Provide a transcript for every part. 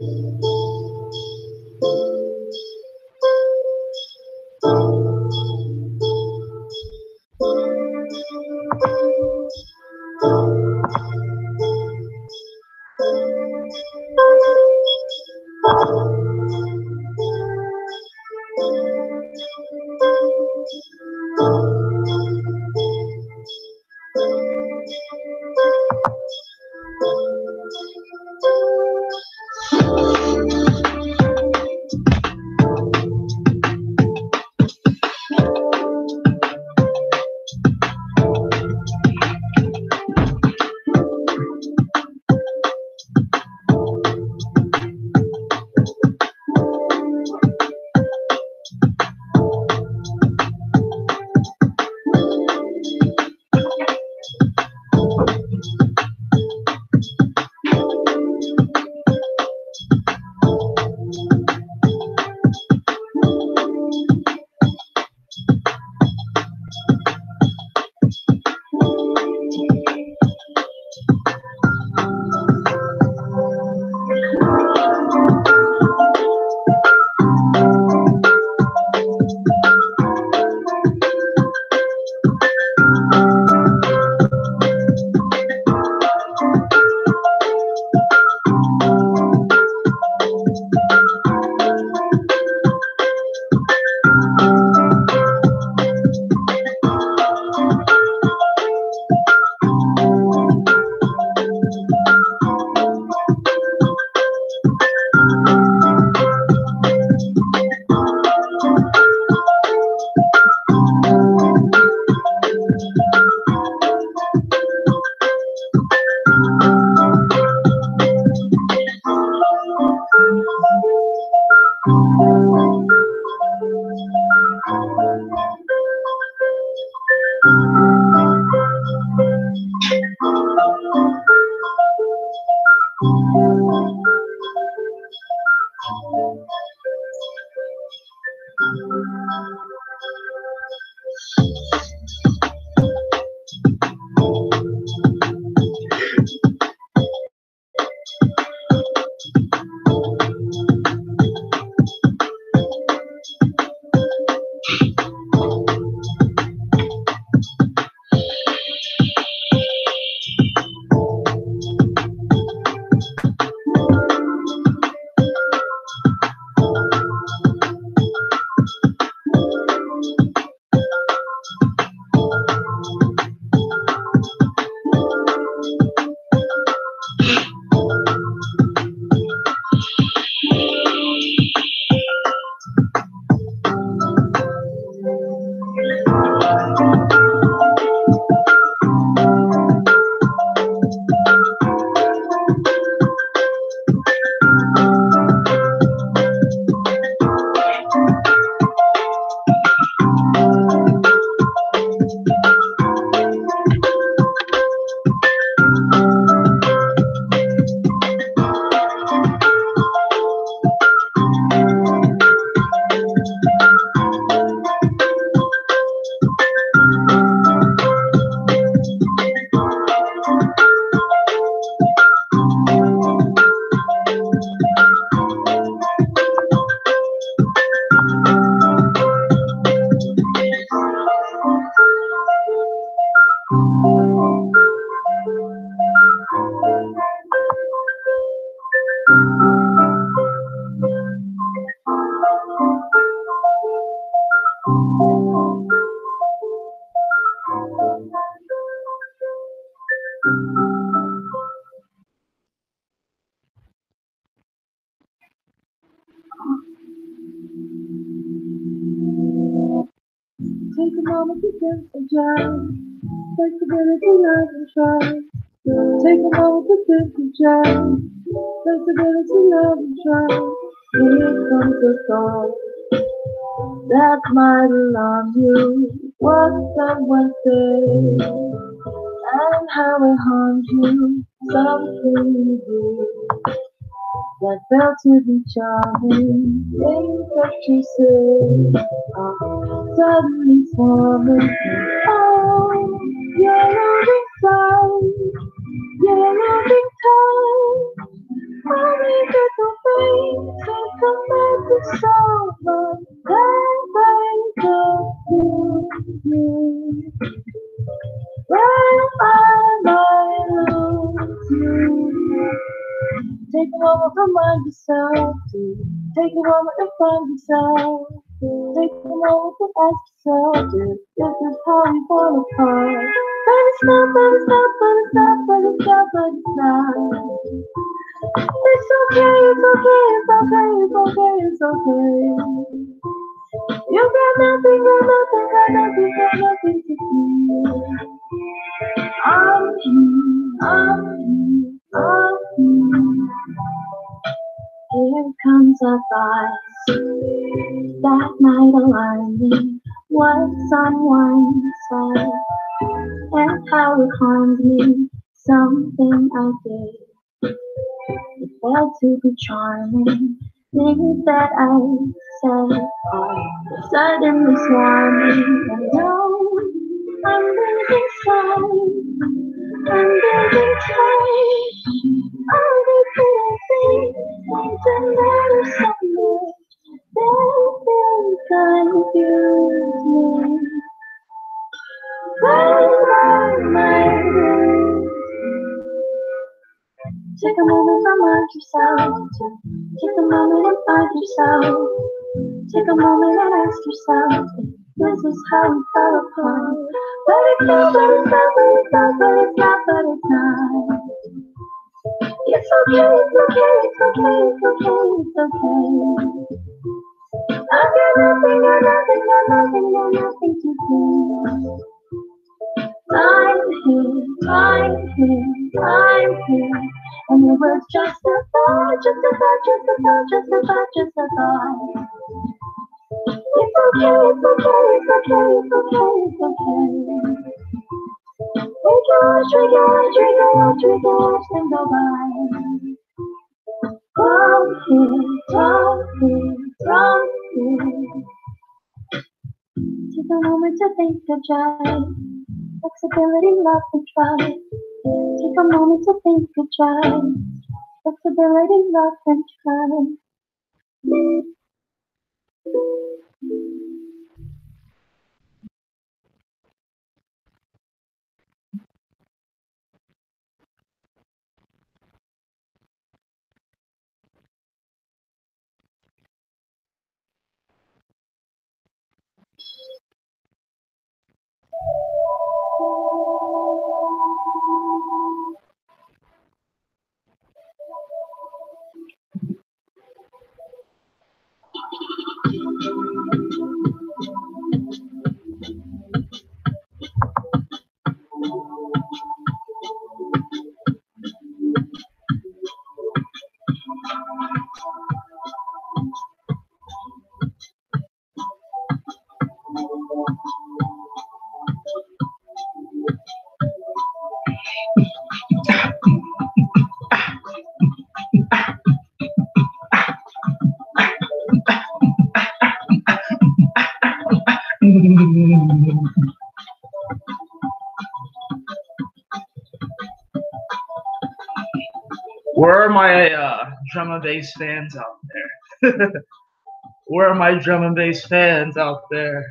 Take a moment to think and jive. Flexibility, love, and try. Take a moment to think and jive. Flexibility, love, and try. Here comes a thought that might alarm you. What someone said and how it harms you. Something you do that felt to be charming. Things that you say are suddenly forming. Oh, you're loving time, you're loving time. Only get the come back to sober, you. Where am I lose you? Take a moment to find yourself. Take a moment to find yourself. Take a moment to ask yourself if this is how we fall apart. But it's not, but it's not, but it's not, but it's not, but it's not. It's okay, it's okay, it's okay, it's okay, it's okay. You got nothing, got nothing, got nothing, got nothing to do. I'm here, I'm here, I'm here. Here comes a voice that might alarm me. What someone said and how it harmed me. Something I did. It felt to be charming. Things that I said are suddenly swarming. And now I'm losing sight. I'm losing touch. All the little things seem to matter so much. They confuse me. Where are my Take a moment to remind yourself. Take a moment and find yourself. Take a moment and ask yourself if this is how we fell apart. But it's not, but it's not, but it's not, but it's not, but it's not. It's okay, it's okay, it's okay, it's okay, it's okay. I've got nothing, got nothing, got nothing, got nothing to do. I'm here, I'm here, I'm here. And it was just a thought, just a thought, just a thought, just a thought, just a thought. It's okay, it's okay, it's okay, it's okay, it's okay. We can watch, we can watch, we can watch, we can watch them go by. From here. Take a moment to think of joy, flexibility, love, and try. Take a moment to think of joy, flexibility, love, and try. Where are my drum and bass fans out there? Where are my drum and bass fans out there?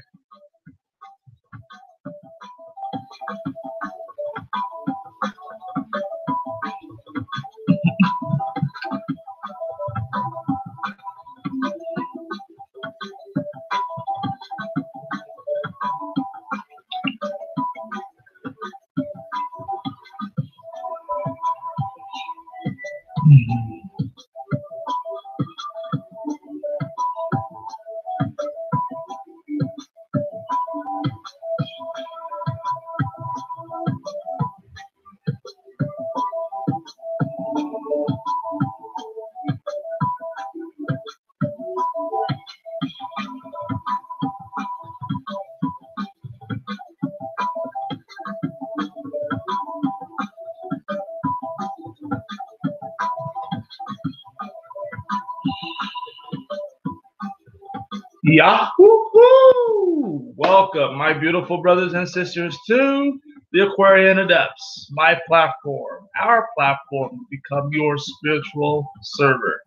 Yahoo! Welcome, my beautiful brothers and sisters, to the Aquarian Adepts, my platform, our platform to become your spiritual server.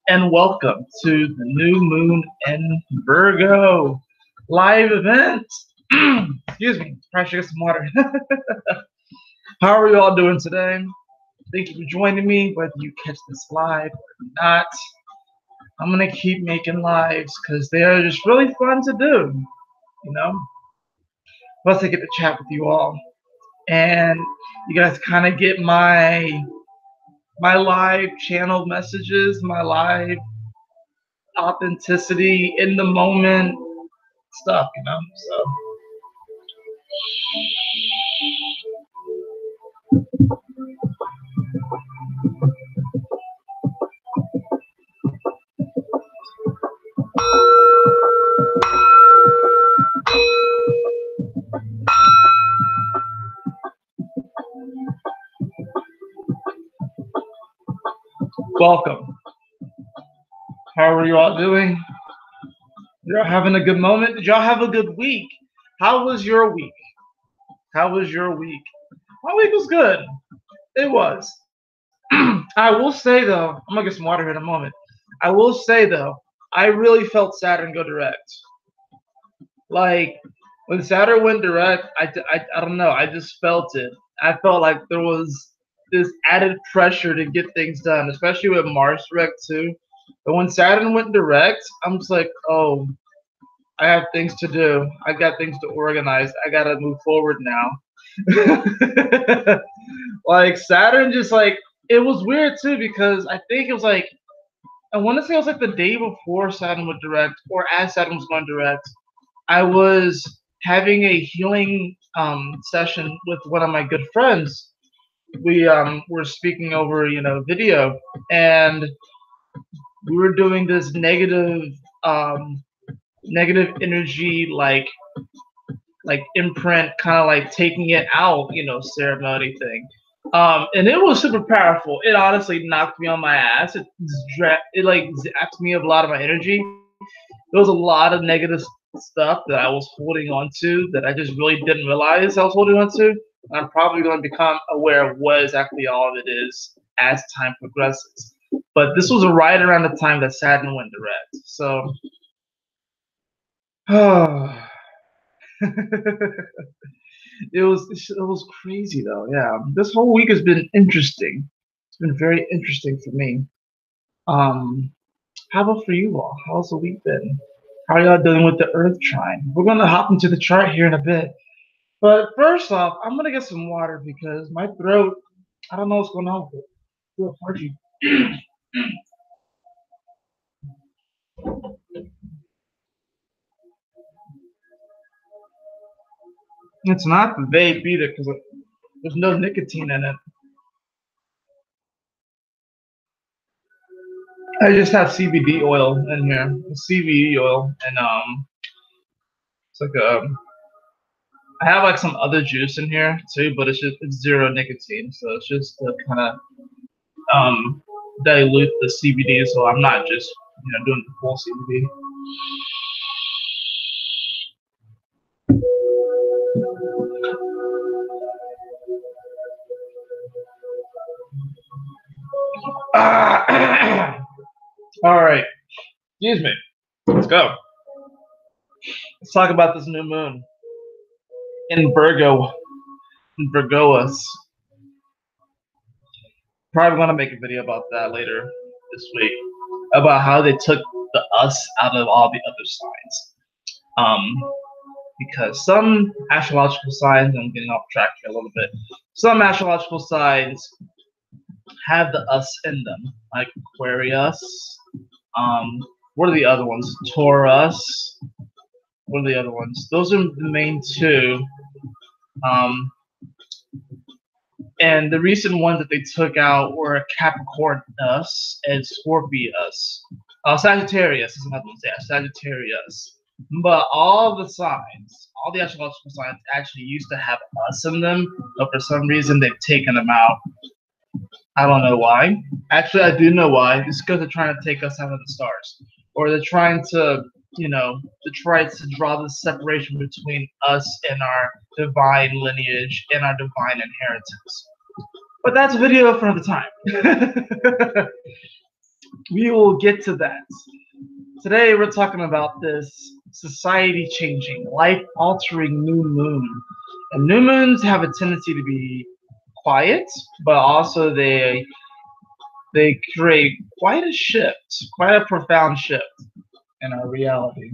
and welcome to the new moon in Virgo live event. Excuse me, probably should get some water. How are you all doing today? Thank you for joining me, whether you catch this live or not. I'm gonna keep making lives because they are just really fun to do, you know? Plus I get to chat with you all. And you guys kind of get my live channeled messages, my live authenticity in the moment stuff, you know. So welcome. How are you all doing? You're having a good moment? Did y'all have a good week? How was your week? How was your week? My week was good. It was. I will say though, I'm gonna get some water here in a moment. I will say though, I really felt Saturn go direct. Like when Saturn went direct, I don't know. I just felt it. I felt like there was this added pressure to get things done, especially with Mars direct too. But when Saturn went direct, I'm just like, oh, I have things to do. I got things to organize. I gotta move forward now. Like Saturn just like it was weird too because I think it was like I want to say it was like the day before Saturn went direct or as Saturn was going direct. I was having a healing session with one of my good friends. We were speaking over video, and we were doing this negative energy like imprint, kind of like taking it out, ceremony thing. And it was super powerful. It honestly knocked me on my ass. It like zapped me of a lot of my energy. There was a lot of negative stuff that I was holding on to that I just really didn't realize I was holding on to. I'm probably going to become aware of what exactly all of it is as time progresses. But this was right around the time that Saturn went direct. So, it was crazy though. Yeah, this whole week has been interesting. It's been very interesting for me. How about for you all? How's the week been? How are y'all dealing with the Earth trine? We're gonna hop into the chart here in a bit, but first off, I'm gonna get some water because my throat. I don't know what's going on with it. It's a little parchy. It's not the vape either because there's no nicotine in it. I just have CBD oil in here, CBD oil, and it's like I have like some other juice in here too, but it's zero nicotine, so it's just to kind of dilute the CBD, so I'm not just doing the full CBD. All right, excuse me. Let's go. Let's talk about this new moon in Virgo, in Virgoas. Probably gonna make a video about that later this week about how they took the us out of all the other signs. Because some astrological signs, I'm getting off track here a little bit. Some astrological signs have the us in them, like Aquarius. What are the other ones? Taurus. What are the other ones? Those are the main two. And the recent ones that they took out were Capricorn us and Scorpius. Sagittarius is another one. Yeah, Sagittarius. But all the signs, all the astrological signs actually used to have us in them, but for some reason they've taken them out. I don't know why. Actually, I do know why. It's because they're trying to take us out of the stars. Or they're trying to, draw the separation between us and our divine lineage and our divine inheritance. But that's a video for another time. We will get to that. Today we're talking about this society-changing, life-altering new moon. And new moons have a tendency to be quiet, but also they create quite a shift, quite a profound shift in our reality.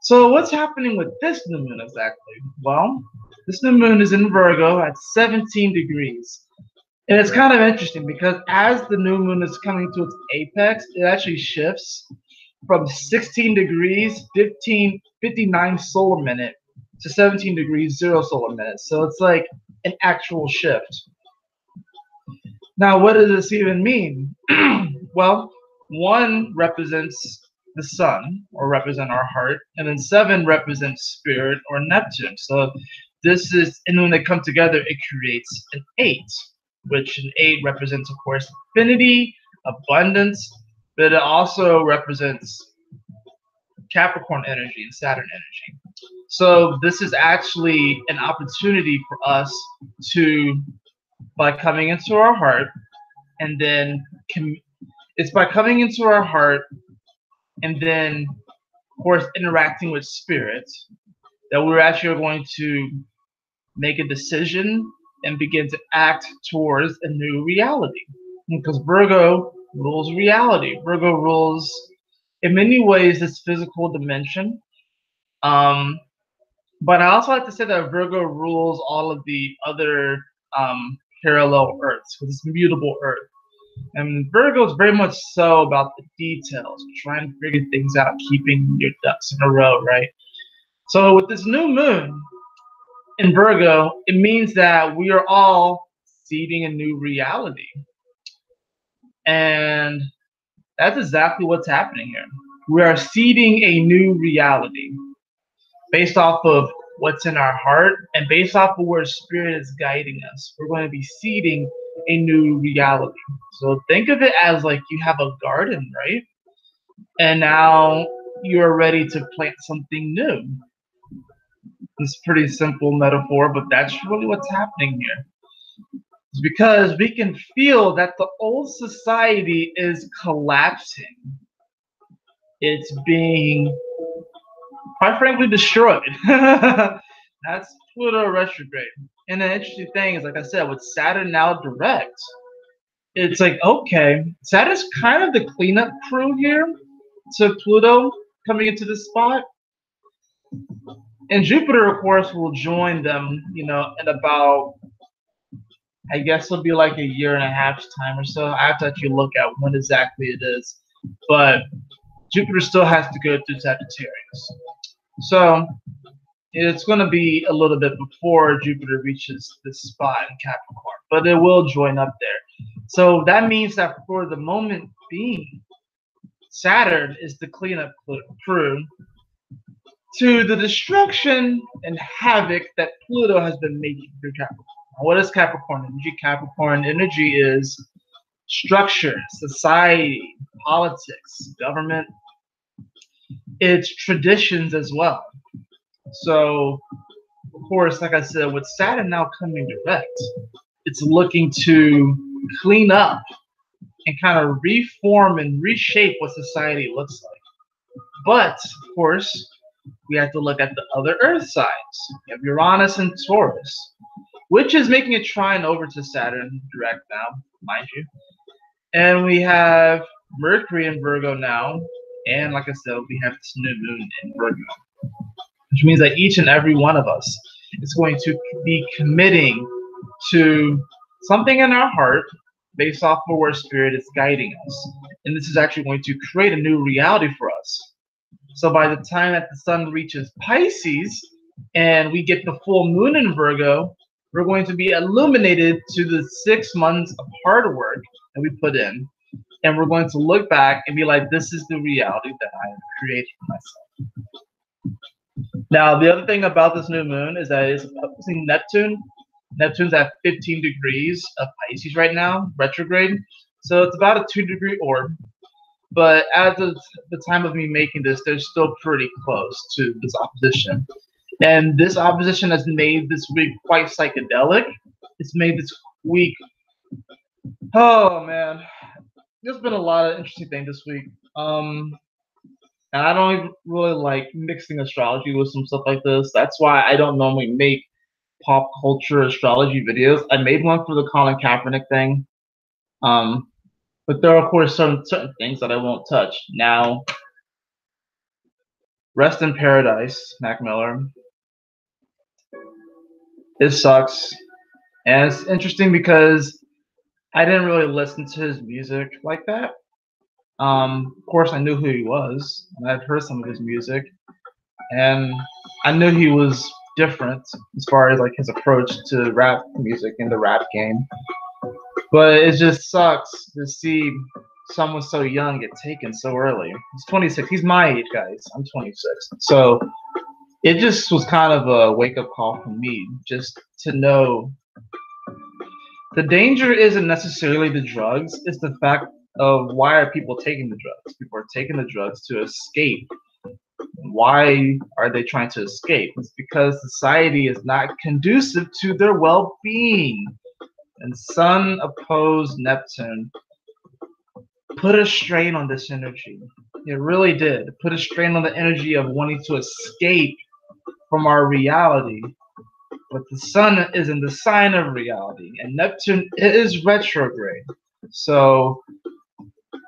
So what's happening with this new moon exactly? Well, this new moon is in Virgo at 17 degrees. And it's kind of interesting because as the new moon is coming to its apex, it actually shifts from 16 degrees, 59 solar minute to 17 degrees, 0 solar minute. So it's like an actual shift. Now, what does this even mean? Well, 1 represents the sun, or represent our heart, and then 7 represents spirit or Neptune. So this is, and when they come together, it creates an 8, which an 8 represents, of course, infinity, abundance, but it also represents Capricorn energy and Saturn energy. So this is actually an opportunity for us to, by coming into our heart, and then it's by coming into our heart and then, of course, interacting with spirit, that we're actually going to make a decision and begin to act towards a new reality. Because Virgo rules reality. Virgo rules, in many ways, this physical dimension. But I also like to say that Virgo rules all of the other parallel Earths, because it's mutable Earth. And Virgo is very much so about the details, trying to figure things out, keeping your ducks in a row, right? So with this new moon in Virgo, it means that we are all seeding a new reality. And that's exactly what's happening here. We are seeding a new reality based off of what's in our heart and based off of where spirit is guiding us. We're going to be seeding a new reality. So think of it as like you have a garden, right? And now you're ready to plant something new. It's a pretty simple metaphor, but that's really what's happening here. It's because we can feel that the old society is collapsing. It's being, quite frankly, destroyed. That's Pluto retrograde. And the interesting thing is, like I said, with Saturn now direct, it's like, okay, Saturn's kind of the cleanup crew here to Pluto coming into this spot. And Jupiter, of course, will join them, in about, I guess it'll be like a year and a half's time or so. I have to actually look at when exactly it is. But Jupiter still has to go through Sagittarius. So it's going to be a little bit before Jupiter reaches this spot in Capricorn, but it will join up there. So that means that for the moment being, Saturn is the cleanup crew to the destruction and havoc that Pluto has been making through Capricorn. What is Capricorn energy? Capricorn energy is structure, society, politics, government. It's traditions as well. So, of course, like I said, with Saturn now coming direct, it's looking to clean up and kind of reform and reshape what society looks like. But, of course, we have to look at the other Earth sides. You have Uranus and Taurus, which is making a trine over to Saturn direct now, mind you. And we have Mercury in Virgo now, and like I said, we have this new moon in Virgo, which means that each and every one of us is going to be committing to something in our heart based off of where spirit is guiding us. And this is actually going to create a new reality for us. So by the time that the sun reaches Pisces and we get the full moon in Virgo, we're going to be illuminated to the 6 months of hard work that we put in. And we're going to look back and be like, this is the reality that I have created for myself. Now, the other thing about this new moon is that it's opposing Neptune. Neptune's at 15 degrees of Pisces right now, retrograde. So it's about a 2-degree orb. But as of the time of me making this, they're still pretty close to this opposition. And this opposition has made this week quite psychedelic. It's made this week, oh man, there's been a lot of interesting things this week. And I don't even really like mixing astrology with some stuff like this. That's why I don't normally make pop culture astrology videos. I made one for the Colin Kaepernick thing. But there are, of course, certain things that I won't touch. Now, rest in paradise, Mac Miller. It sucks. And it's interesting because I didn't really listen to his music like that. Of course, I knew who he was, and I've heard some of his music, and I knew he was different as far as like his approach to rap music in the rap game. But it just sucks to see someone so young get taken so early. He's 26. He's my age, guys. I'm 26. So it just was kind of a wake-up call for me, just to know the danger isn't necessarily the drugs, it's the fact of why are people taking the drugs. People are taking the drugs to escape. Why are they trying to escape? It's because society is not conducive to their well-being. And Sun opposed Neptune put a strain on this energy. It really did. It put a strain on the energy of wanting to escape from our reality. But the Sun is in the sign of reality, and Neptune is retrograde. So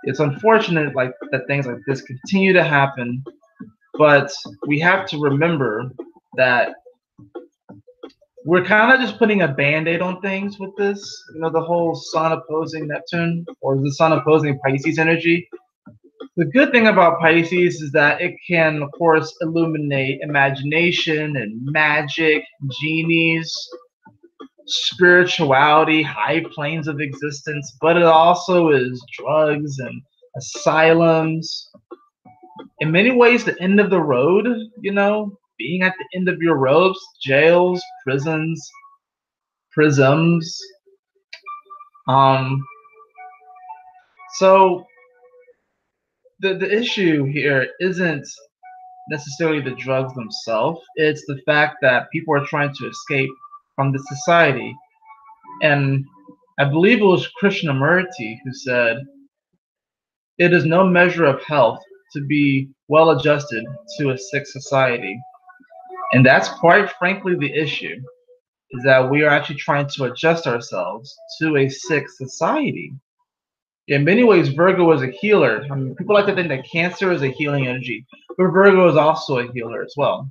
it's unfortunate like that things like this continue to happen, but we have to remember that we're kind of just putting a band-aid on things with this. You know, the whole Sun opposing Neptune or the Sun opposing Pisces energy. The good thing about Pisces is that it can, of course, illuminate imagination and magic, genies, spirituality, high planes of existence, but it also is drugs and asylums. In many ways, the end of the road, you know, being at the end of your ropes, jails, prisons, prisms. So the issue here isn't necessarily the drugs themselves. It's the fact that people are trying to escape from the society. And I believe it was Krishnamurti who said, "It is no measure of health to be well adjusted to a sick society." And that's quite frankly the issue, is that we are actually trying to adjust ourselves to a sick society. In many ways, Virgo is a healer. I mean, people like to think that Cancer is a healing energy, but Virgo is also a healer as well.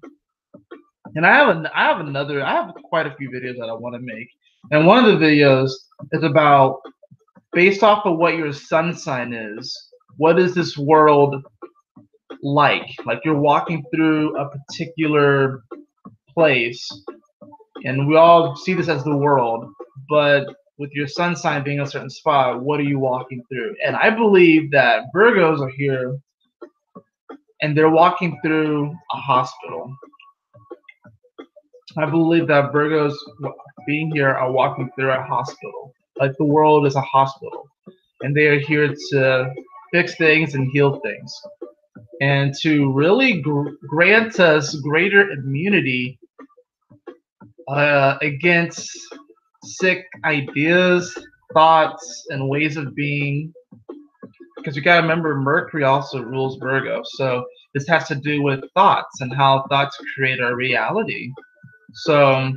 And I have quite a few videos that I want to make. And one of the videos is about, based off of what your sun sign is, what is this world like? Like you're walking through a particular place, and we all see this as the world, but with your sun sign being a certain spot, what are you walking through? And I believe that Virgos are here and they're walking through a hospital. I believe that Virgos being here are walking through a hospital. Like the world is a hospital. And they are here to fix things and heal things. And to really grant us greater immunity against sick ideas, thoughts, and ways of being. Because you got to remember, Mercury also rules Virgo. So this has to do with thoughts and how thoughts create our reality. So,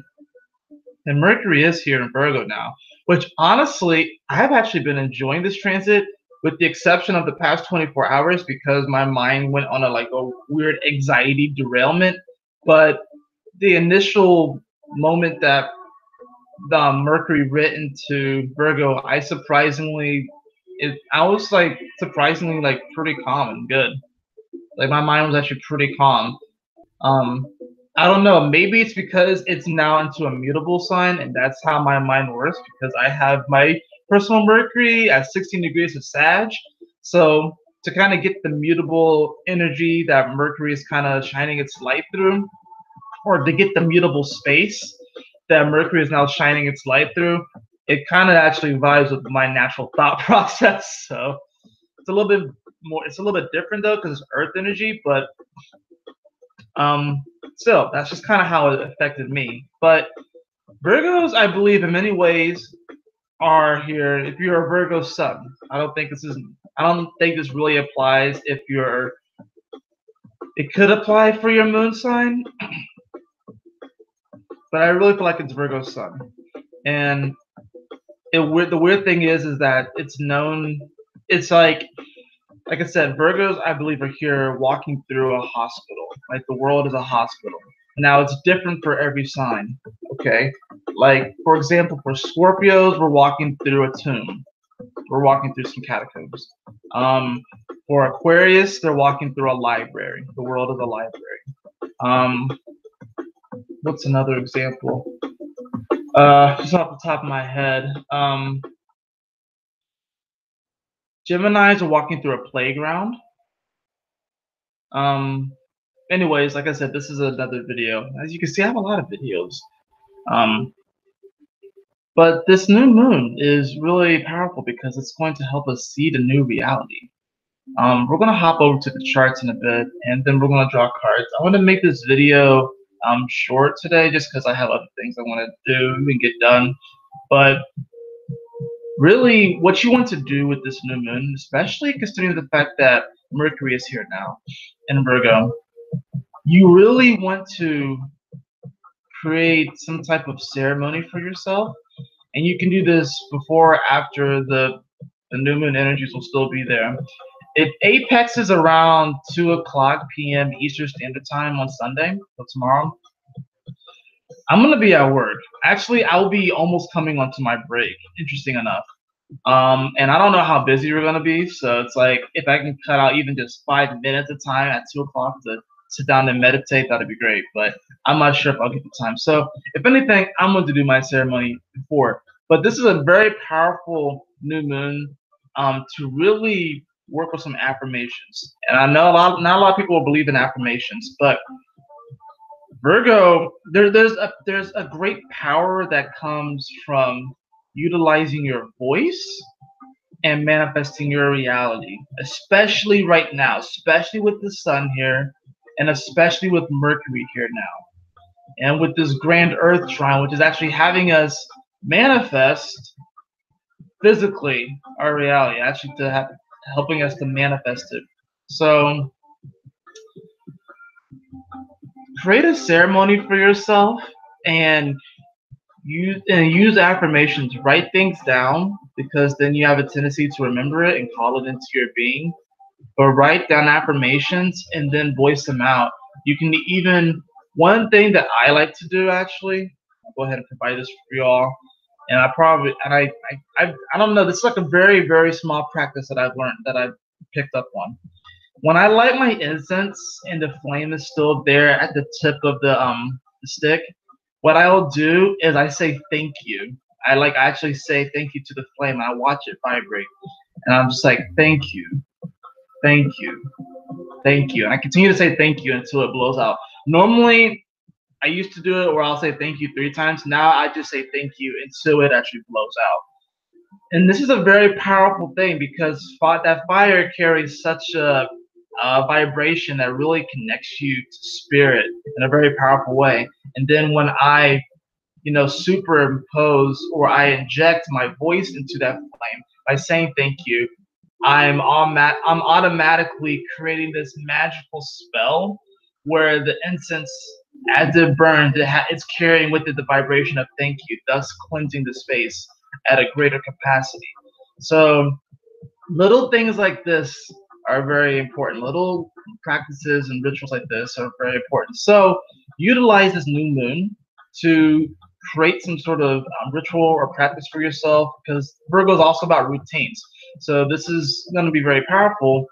and Mercury is here in Virgo now, which honestly, I have actually been enjoying this transit, with the exception of the past 24 hours, because my mind went on a weird anxiety derailment. But the initial moment that the Mercury writ into Virgo, I was surprisingly like pretty calm and good. Like my mind was actually pretty calm. I don't know, maybe it's because it's now into a mutable sign, and that's how my mind works, because I have my personal Mercury at 16 degrees of Sag. So to kind of get the mutable energy that Mercury is kind of shining its light through, or to get the mutable space that Mercury is now shining its light through, it kind of actually vibes with my natural thought process. So it's a little bit different though, because it's Earth energy, but still, that's just kind of how it affected me. But Virgos, I believe, in many ways are here. If you're a Virgo sun, I don't think this is I don't think this really applies if you're. It could apply for your moon sign, but I really feel like it's Virgo sun. And the weird thing is that it's known. It's like I said, Virgos, I believe, are here walking through a hospital. Like the world is a hospital. Now, it's different for every sign, okay? Like, for example, for Scorpios, we're walking through a tomb. We're walking through some catacombs. For Aquarius, they're walking through a library. The world is a library. What's another example? Just off the top of my head. Geminis are walking through a playground. Anyways, like I said, this is another video. As you can see, I have a lot of videos. But this new moon is really powerful because it's going to help us see the new reality. We're going to hop over to the charts in a bit, and then we're going to draw cards. I want to make this video short today just because I have other things I want to do and get done. But really, what you want to do with this new moon, especially considering the fact that Mercury is here now in Virgo, you really want to create some type of ceremony for yourself. And you can do this before or after the new moon energies will still be there. If Apex is around 2:00 p.m. Eastern Standard Time on Sunday, so tomorrow, I'm going to be at work. Actually, I'll be almost coming onto my break, interesting enough. And I don't know how busy we're going to be, so it's like if I can cut out even just 5 minutes of time at 2:00 to sit down and meditate, that'd be great. But I'm not sure if I'll get the time. So if anything, I'm going to do my ceremony before. But this is a very powerful new moon to really work with some affirmations. And I know not a lot of people will believe in affirmations, but Virgo, there's a great power that comes from utilizing your voice and manifesting your reality, especially right now, especially with the sun here, and especially with Mercury here now, and with this grand Earth trine, which is actually having us manifest physically our reality, actually helping us to manifest it. So create a ceremony for yourself and use affirmations. Write things down because then you have a tendency to remember it and call it into your being. But write down affirmations and then voice them out. You can even one thing that I like to do actually. I'll go ahead and provide this for y'all. And I don't know. This is like a very, very small practice that I've learned that I've picked up on. When I light my incense and the flame is still there at the tip of the stick, what I'll do is I say thank you. I actually say thank you to the flame. I watch it vibrate, and I'm just like thank you, thank you, thank you, and I continue to say thank you until it blows out. Normally, I used to do it where I'll say thank you 3 times. Now I just say thank you until it actually blows out. And this is a very powerful thing because that fire carries such a vibration that really connects you to spirit in a very powerful way. And then when I, superimpose or I inject my voice into that flame by saying thank you, I'm automatically creating this magical spell where the incense, as it burns, it's carrying with it the vibration of thank you, thus cleansing the space at a greater capacity. So little things like this are very important. Little practices and rituals like this are very important. So utilize this new moon to create some sort of ritual or practice for yourself, because Virgo is also about routines. So this is going to be very powerful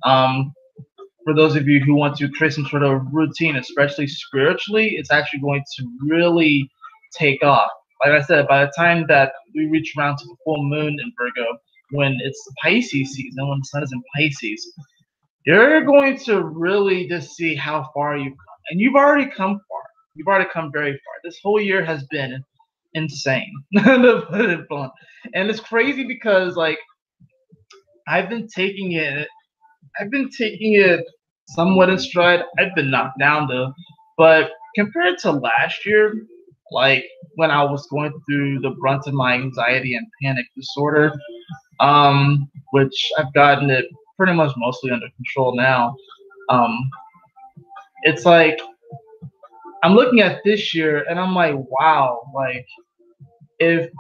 for those of you who want to create some sort of routine, especially spiritually. It's actually going to really take off. Like I said, by the time that we reach around to the full moon in Virgo, when it's Pisces season, when the sun is in Pisces, you're going to really just see how far you've come. And you've already come far. You've already come very far. This whole year has been insane, to put it blunt. And it's crazy because, I've been taking it somewhat in stride. I've been knocked down, though. But compared to last year, when I was going through the brunt of my anxiety and panic disorder, which I've gotten it pretty much mostly under control now. It's like I'm looking at this year and I'm like, wow, like if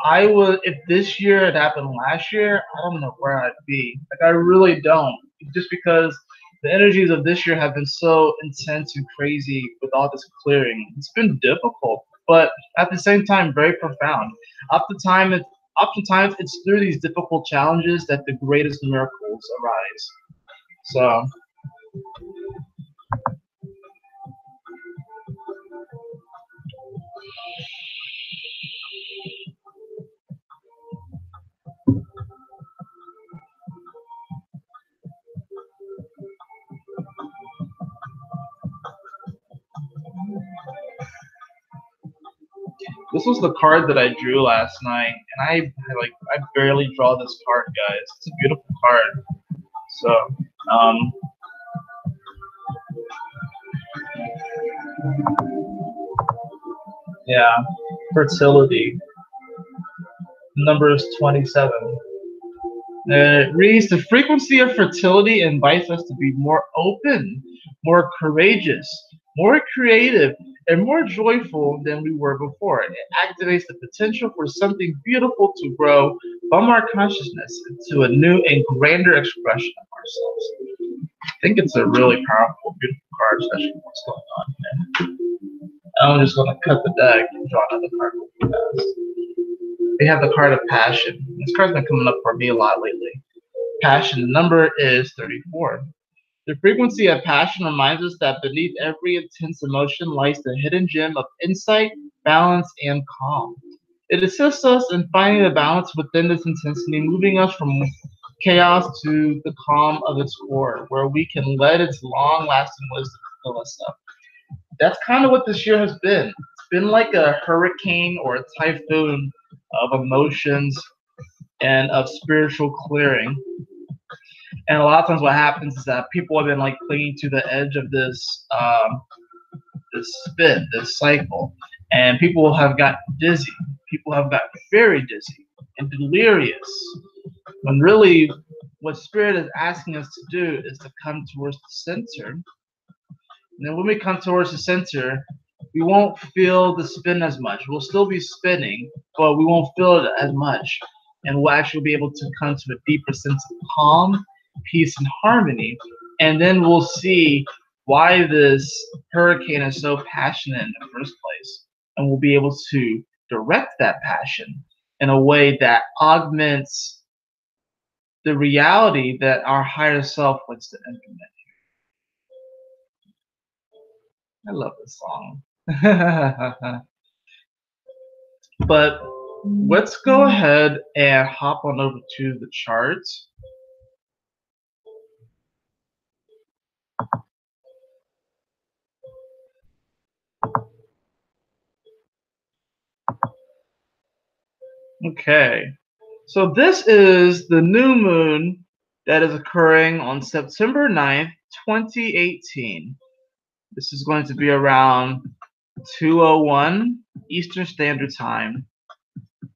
this year had happened last year, I don't know where I'd be. Like I really don't. Just because the energies of this year have been so intense and crazy with all this clearing. It's been difficult, but at the same time very profound. Oftentimes it's through these difficult challenges that the greatest miracles arise. So this was the card that I drew last night, and I barely draw this card, guys. It's a beautiful card. So yeah, fertility. Number is 27. It reads, the frequency of fertility invites us to be more open, more courageous, more creative, and more joyful than we were before. It activates the potential for something beautiful to grow from our consciousness into a new and grander expression of ourselves. I think it's a really powerful, beautiful card, especially what's going on here. I'm just going to cut the deck and draw another card really fast. We have the card of passion. This card's been coming up for me a lot lately. Passion, the number is 34. The frequency of passion reminds us that beneath every intense emotion lies the hidden gem of insight, balance, and calm. It assists us in finding the balance within this intensity, moving us from chaos to the calm of its core, where we can let its long-lasting wisdom fill us up. That's kind of what this year has been. It's been like a hurricane or a typhoon of emotions and of spiritual clearing. And a lot of times what happens is that people have been like clinging to the edge of this spin, this cycle. And people have got dizzy. People have got very dizzy and delirious. When really what Spirit is asking us to do is to come towards the center. And then when we come towards the center, we won't feel the spin as much. We'll still be spinning, but we won't feel it as much. And we'll actually be able to come to a deeper sense of calm, peace, and harmony. And then we'll see why this hurricane is so passionate in the first place. And we'll be able to direct that passion in a way that augments the reality that our higher self wants to implement. I love this song. But let's go ahead and hop on over to the charts. Okay, so this is the new moon that is occurring on September 9th, 2018. This is going to be around 2:01 Eastern Standard Time.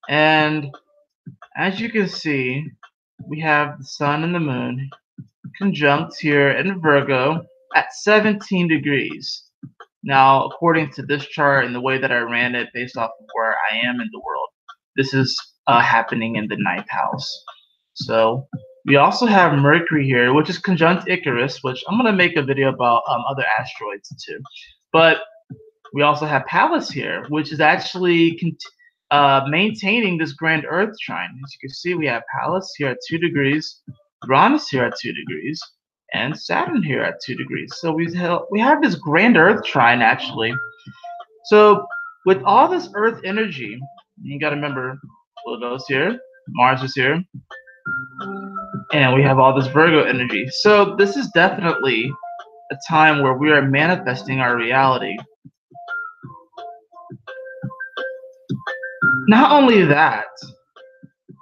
And as you can see, we have the sun and the moon conjunct here in Virgo at 17 degrees. Now, according to this chart and the way that I ran it based off of where I am in the world, this is happening in the 9th house. So we also have Mercury here, which is conjunct Icarus, which I'm going to make a video about other asteroids too. But we also have Pallas here, which is actually maintaining this grand Earth trine. As you can see, we have Pallas here at 2 degrees, Uranus here at 2 degrees, and Saturn here at 2 degrees. So we have this grand Earth trine actually. So with all this Earth energy, you got to remember Pluto's here, Mars is here, and we have all this Virgo energy. So this is definitely a time where we are manifesting our reality. Not only that,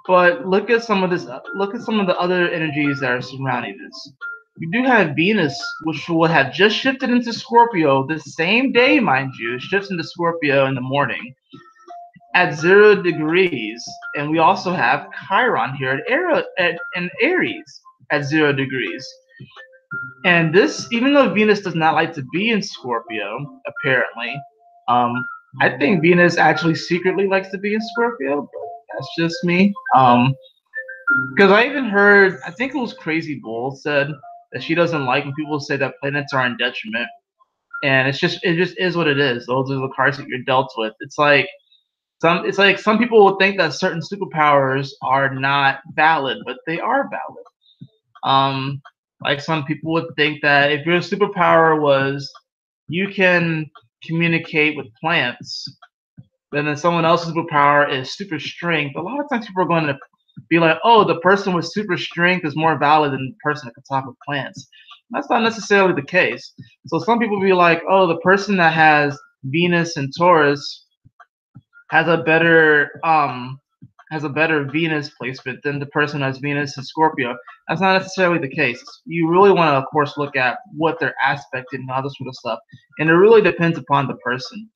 but look at some of this. Look at some of the other energies that are surrounding this. We do have Venus, which would have just shifted into Scorpio the same day, mind you. It shifts into Scorpio in the morning. at 0 degrees, and we also have Chiron here in Aries at 0 degrees. And this, even though Venus does not like to be in Scorpio, apparently, um, I think Venus actually secretly likes to be in Scorpio, but that's just me. Because I even heard, I think it was Crazy Bull said that she doesn't like when people say that planets are in detriment, and it just is what it is. Those are the cards that you're dealt with. It's like some people will think that certain superpowers are not valid, but they are valid. Like some people would think that if your superpower was you can communicate with plants, then someone else's superpower is super strength. A lot of times people are going to be like, oh, the person with super strength is more valid than the person that can talk with plants. That's not necessarily the case. So some people be like, oh, the person that has Venus and Taurus has a better Venus placement than the person who has Venus and Scorpio. That's not necessarily the case. You really want to, of course, look at what they're aspected and all this sort of stuff, and it really depends upon the person.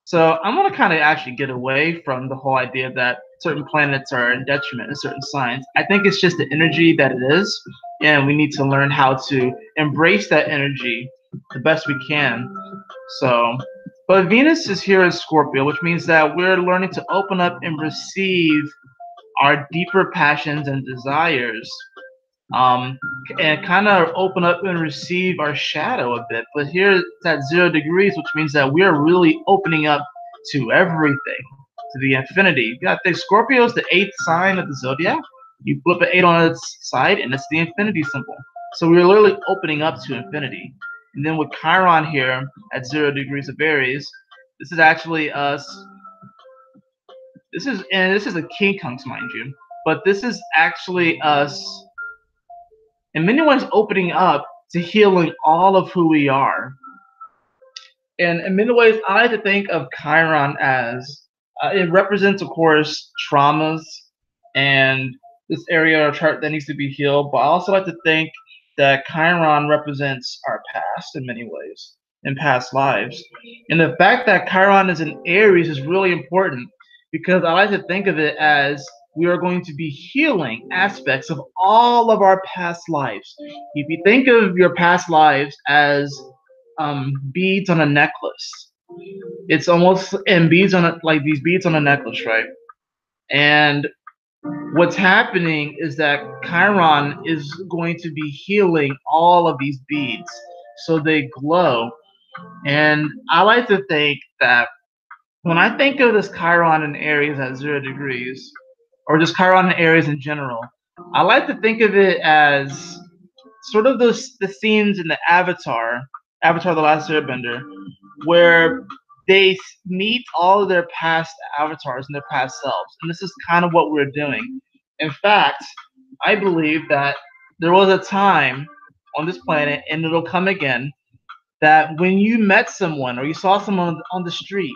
So I'm going to kind of actually get away from the whole idea that certain planets are in detriment in certain signs. I think it's just the energy that it is, and we need to learn how to embrace that energy the best we can. So, but Venus is here in Scorpio, which means that we're learning to open up and receive our deeper passions and desires, um, and kind of open up and receive our shadow a bit. But here it's at 0 degrees, which means that we're really opening up to everything, to the infinity. You got the Scorpio is the 8th sign of the zodiac. You flip an 8 on its side, and it's the infinity symbol. So we're literally opening up to infinity. And then with Chiron here at 0 degrees of Aries, this is actually us. This is a quincunx, mind you, but this is actually us in many ways opening up to healing all of who we are. And in many ways, I like to think of Chiron as it represents, of course, traumas and this area of our chart that needs to be healed. But I also like to think that Chiron represents our past in many ways, in past lives. And the fact that Chiron is in Aries is really important because I like to think of it as we are going to be healing aspects of all of our past lives. If you think of your past lives as beads on a necklace. It's almost and beads on a, like these beads on a necklace, right? And what's happening is that Chiron is going to be healing all of these beads so they glow. And I like to think that when I think of this Chiron in Aries at 0 degrees, or just Chiron in Aries in general, I like to think of it as sort of the scenes in the Avatar the Last Airbender, where they meet all of their past avatars and their past selves. And this is kind of what we're doing. In fact, I believe that there was a time on this planet, and it'll come again, that when you met someone or you saw someone on the street,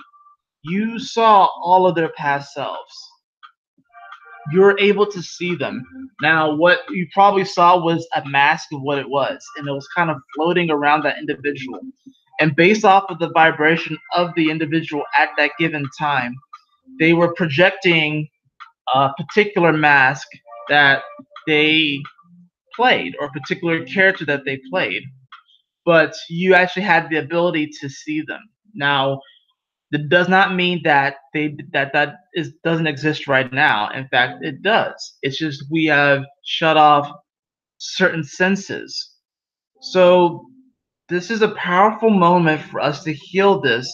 you saw all of their past selves. You're able to see them. Now, what you probably saw was a mask of what it was, and it was kind of floating around that individual. And based off of the vibration of the individual at that given time, they were projecting a particular mask that they played or a particular character that they played. But you actually had the ability to see them. Now, that does not mean that doesn't exist right now. In fact, it does. It's just we have shut off certain senses. So this is a powerful moment for us to heal this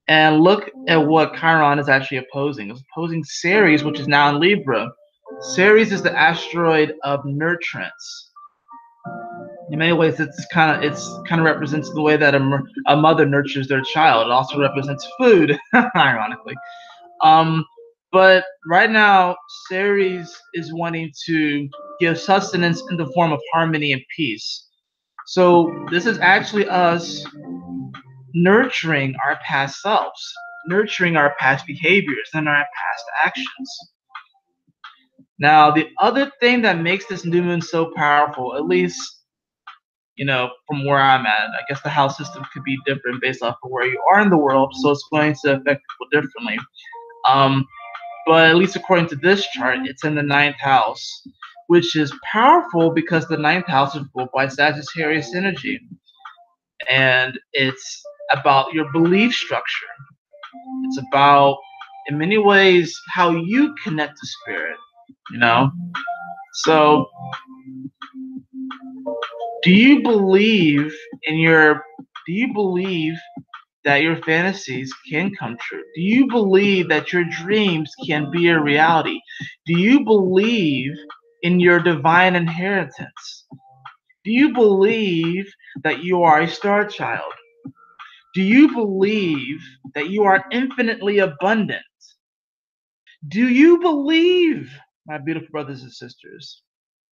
and look at what Chiron is actually opposing. It's opposing Ceres, which is now in Libra. Ceres is the asteroid of nurturance. In many ways, it's kind of represents the way that a mother nurtures their child. It also represents food, ironically. Um, but right now, Ceres is wanting to give sustenance in the form of harmony and peace. So this is actually us nurturing our past selves, nurturing our past behaviors and our past actions. Now, the other thing that makes this new moon so powerful, at least from where I'm at. I guess the house system could be different based off of where you are in the world, so it's going to affect people differently. But at least according to this chart, it's in the ninth house, which is powerful because the ninth house is ruled by Sagittarius energy. And it's about your belief structure. It's about, in many ways, how you connect to spirit, So, do you believe that your fantasies can come true? Do you believe that your dreams can be a reality? Do you believe in your divine inheritance? Do you believe that you are a star child? Do you believe that you are infinitely abundant? Do you believe, my beautiful brothers and sisters,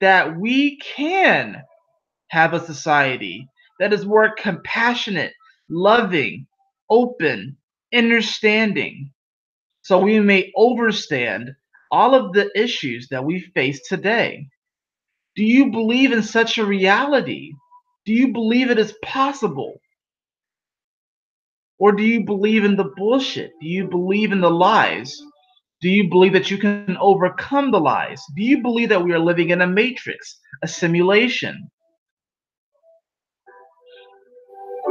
that we can have a society that is more compassionate, loving, open, understanding, so we may overstand all of the issues that we face today? Do you believe in such a reality? Do you believe it is possible? Or do you believe in the bullshit? Do you believe in the lies? Do you believe that you can overcome the lies? Do you believe that we are living in a matrix, a simulation?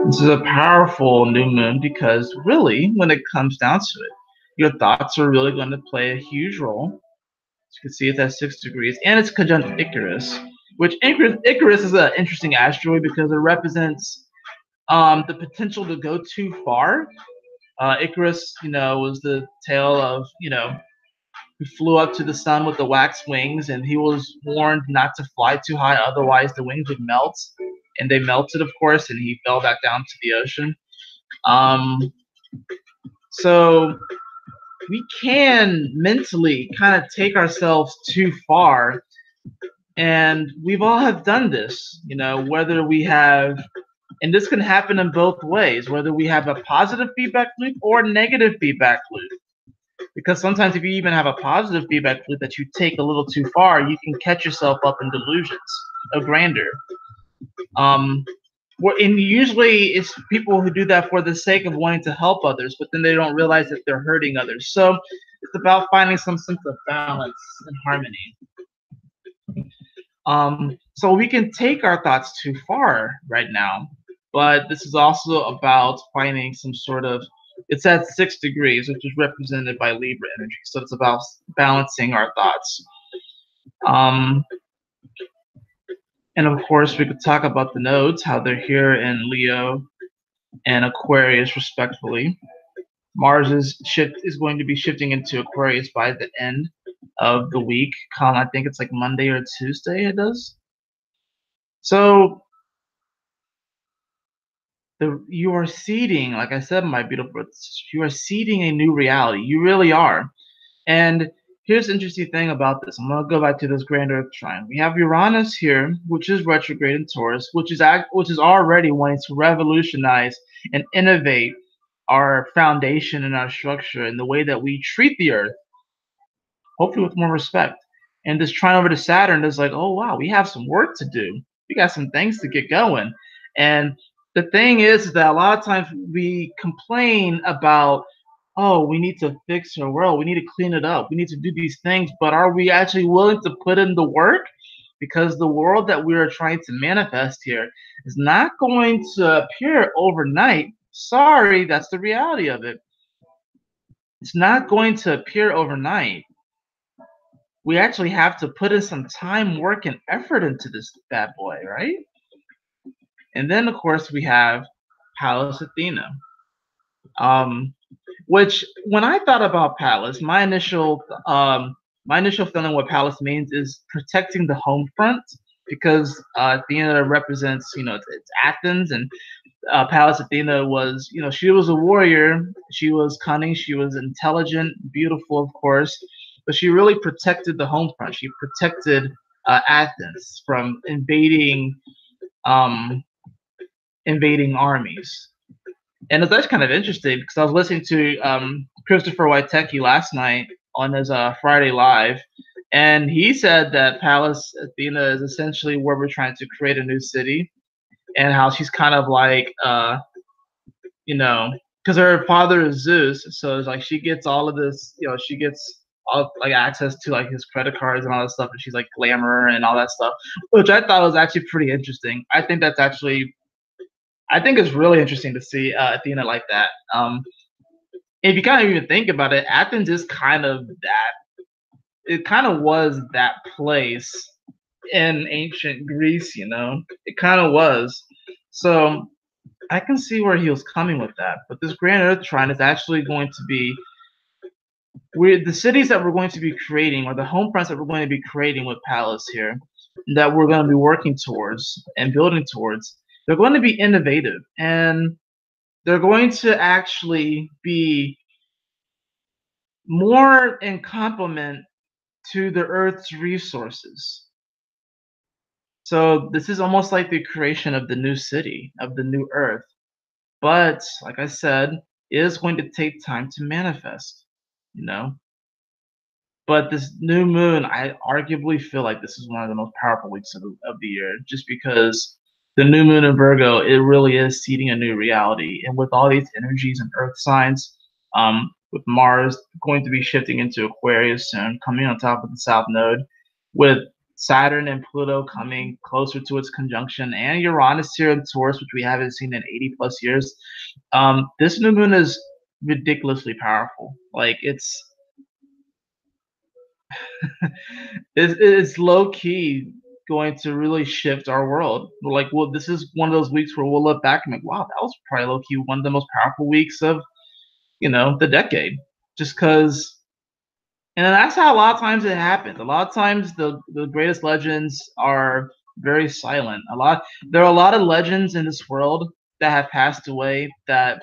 This is a powerful new moon because really, when it comes down to it, your thoughts are really going to play a huge role. As you can see, it's at 6 degrees, and it's conjunct Icarus, which Icarus is an interesting asteroid because it represents the potential to go too far. Icarus, was the tale of, who flew up to the sun with the wax wings, and he was warned not to fly too high, otherwise the wings would melt. And they melted, of course, and he fell back down to the ocean. So we can mentally kind of take ourselves too far, and we've all have done this, whether we have, and this can happen in both ways, whether we have a positive feedback loop or a negative feedback loop. Because sometimes if you even have a positive feedback loop that you take a little too far, you can catch yourself up in delusions of grandeur. And usually it's people who do that for the sake of wanting to help others, but then they don't realize that they're hurting others. So it's about finding some sense of balance and harmony. So we can take our thoughts too far right now, but this is also about finding some sort of, it's at 6 degrees, which is represented by Libra energy. So it's about balancing our thoughts. And of course, we could talk about the nodes, how they're here in Leo and Aquarius, respectively. Mars is going to be shifting into Aquarius by the end of the week. I think it's like Monday or Tuesday it does. So you are seeding, like I said, my beautiful brothers, you are seeding a new reality. You really are. And here's the interesting thing about this. I'm going to go back to this grand Earth trine. We have Uranus here, which is retrograde in Taurus, which is already wanting to revolutionize and innovate our foundation and our structure and the way that we treat the Earth, hopefully with more respect. And this trine over to Saturn is like, oh wow, we have some work to do. We got some things to get going. And the thing is that a lot of times we complain about, oh, we need to fix our world, we need to clean it up, we need to do these things, but are we actually willing to put in the work? Because the world that we are trying to manifest here is not going to appear overnight. Sorry, that's the reality of it. It's not going to appear overnight. We actually have to put in some time, work, and effort into this bad boy, right? And then, of course, we have Pallas Athena. Which, when I thought about Pallas, my initial feeling what Pallas means is protecting the home front, because Athena represents, it's Athens, and Pallas Athena was, she was a warrior, she was cunning, she was intelligent, beautiful, of course, but she really protected the home front. She protected Athens from invading armies. And it's actually kind of interesting because I was listening to Christopher Witecki last night on his Friday Live, and he said that Pallas Athena is essentially where we're trying to create a new city. and how she's kind of like, you know, because her father is Zeus, so it's like she gets all of this, you know, she gets all like access to like his credit cards and all that stuff, and she's like glamour and all that stuff, which I thought was actually pretty interesting. I think that's actually, I think it's really interesting to see Athena like that. If you kind of even think about it, Athens is kind of that. It kind of was that place in ancient Greece, you know. It kind of was. So I can see where he was coming with that. But this Grand Earth Trine is actually going to be the cities that we're going to be creating, or the home fronts that we're going to be creating with Palace here, that we're going to be working towards and building towards. They're going to be innovative, and they're going to actually be more in complement to the Earth's resources. So this is almost like the creation of the new city, of the new Earth. But like I said, it is going to take time to manifest, you know. But this new moon, I arguably feel like this is one of the most powerful weeks of the year, just because the new moon in Virgo, it really is seeding a new reality. And with all these energies and earth signs, with Mars going to be shifting into Aquarius soon, coming on top of the South Node, with Saturn and Pluto coming closer to its conjunction, and Uranus here in Taurus, which we haven't seen in 80 plus years. This new moon is ridiculously powerful. Like it's low key going to really shift our world. Like, well, this is one of those weeks where we'll look back and be like, wow, that was probably low key one of the most powerful weeks of, you know, the decade. Just because, and that's how a lot of times it happens. A lot of times the greatest legends are very silent. There are a lot of legends in this world that have passed away that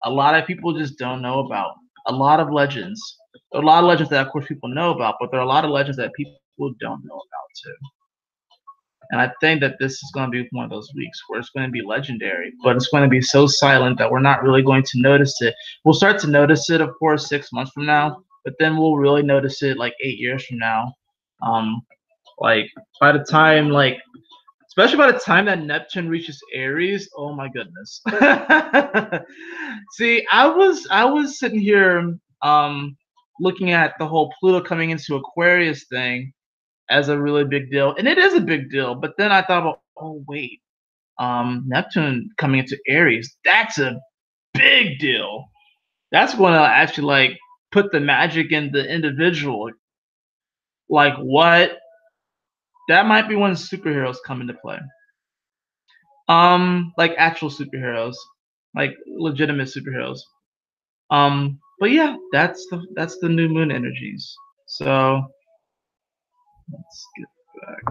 a lot of people just don't know about. A lot of legends. A lot of legends that, of course, people know about, but there are a lot of legends that people don't know about too. And I think that this is going to be one of those weeks where it's going to be legendary, but it's going to be so silent that we're not really going to notice it. We'll start to notice it, of course, 6 months from now, but then we'll really notice it like 8 years from now. Like by the time, like, especially by the time that Neptune reaches Aries, oh my goodness. See, I was sitting here looking at the whole Pluto coming into Aquarius thing as a really big deal, and it is a big deal. But then I thought about, oh wait, Neptune coming into Aries, that's a big deal. That's going to actually like put the magic in the individual. Like what? That might be when superheroes come into play. Like actual superheroes, like legitimate superheroes. But yeah, that's the new moon energies. So let's get back.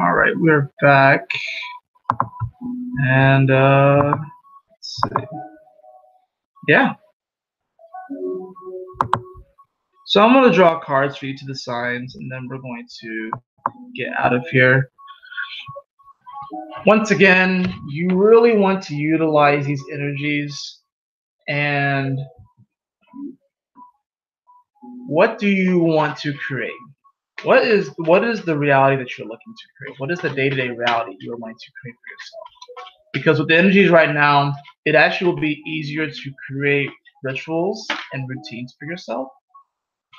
All right, we're back, and let's see. Yeah. So I'm gonna draw cards for each of the signs, and then we're going to get out of here. Once again, you really want to utilize these energies, and what do you want to create? What is the reality that you're looking to create? What is the day-to-day reality you're going to create for yourself? Because with the energies right now, it actually will be easier to create rituals and routines for yourself.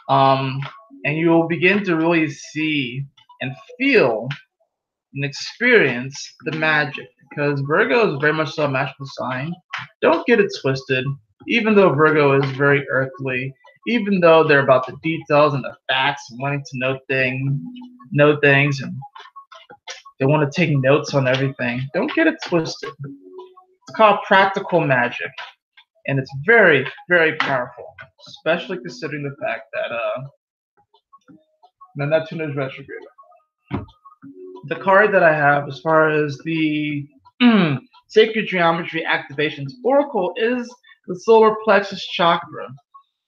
And you will begin to really see and feel and experience the magic, because Virgo is very much so a magical sign. Don't get it twisted. Even though Virgo is very earthly, even though they're about the details and the facts and wanting to know things, and they want to take notes on everything, don't get it twisted. It's called practical magic, and it's very, very powerful, especially considering the fact that Neptune is retrograde. The card that I have as far as the Sacred Geometry Activations Oracle is the Solar Plexus Chakra,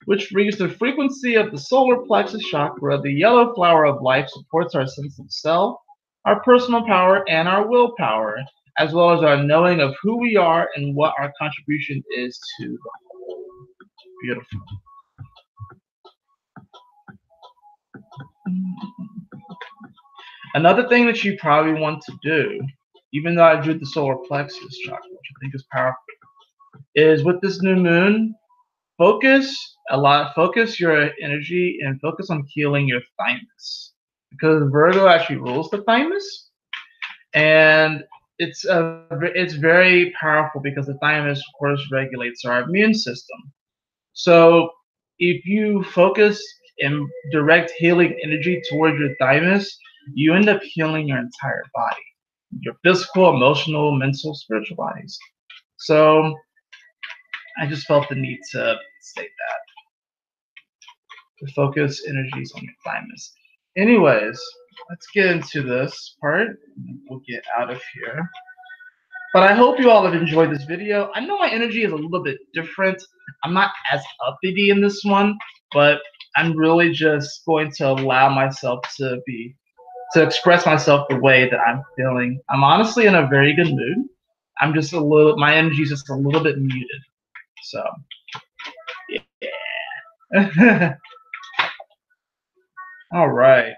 which reads the frequency of the Solar Plexus Chakra. The yellow flower of life supports our sense of self, our personal power, and our willpower, as well as our knowing of who we are and what our contribution is to the whole. Beautiful. Another thing that you probably want to do, even though I drew the solar plexus chakra, which I think is powerful, is with this new moon, focus your energy and focus on healing your thymus, because Virgo actually rules the thymus, and it's very powerful because the thymus, of course, regulates our immune system. So if you focus and direct healing energy towards your thymus, you end up healing your entire body, your physical, emotional, mental, spiritual bodies. So I just felt the need to state that. To focus energies on your thymus. Anyways, let's get into this part. We'll get out of here. But I hope you all have enjoyed this video. I know my energy is a little bit different. I'm not as uppity in this one, but I'm really just going to allow myself to express myself the way that I'm feeling. I'm honestly in a very good mood. My energy is just a little bit muted. So, yeah. All right.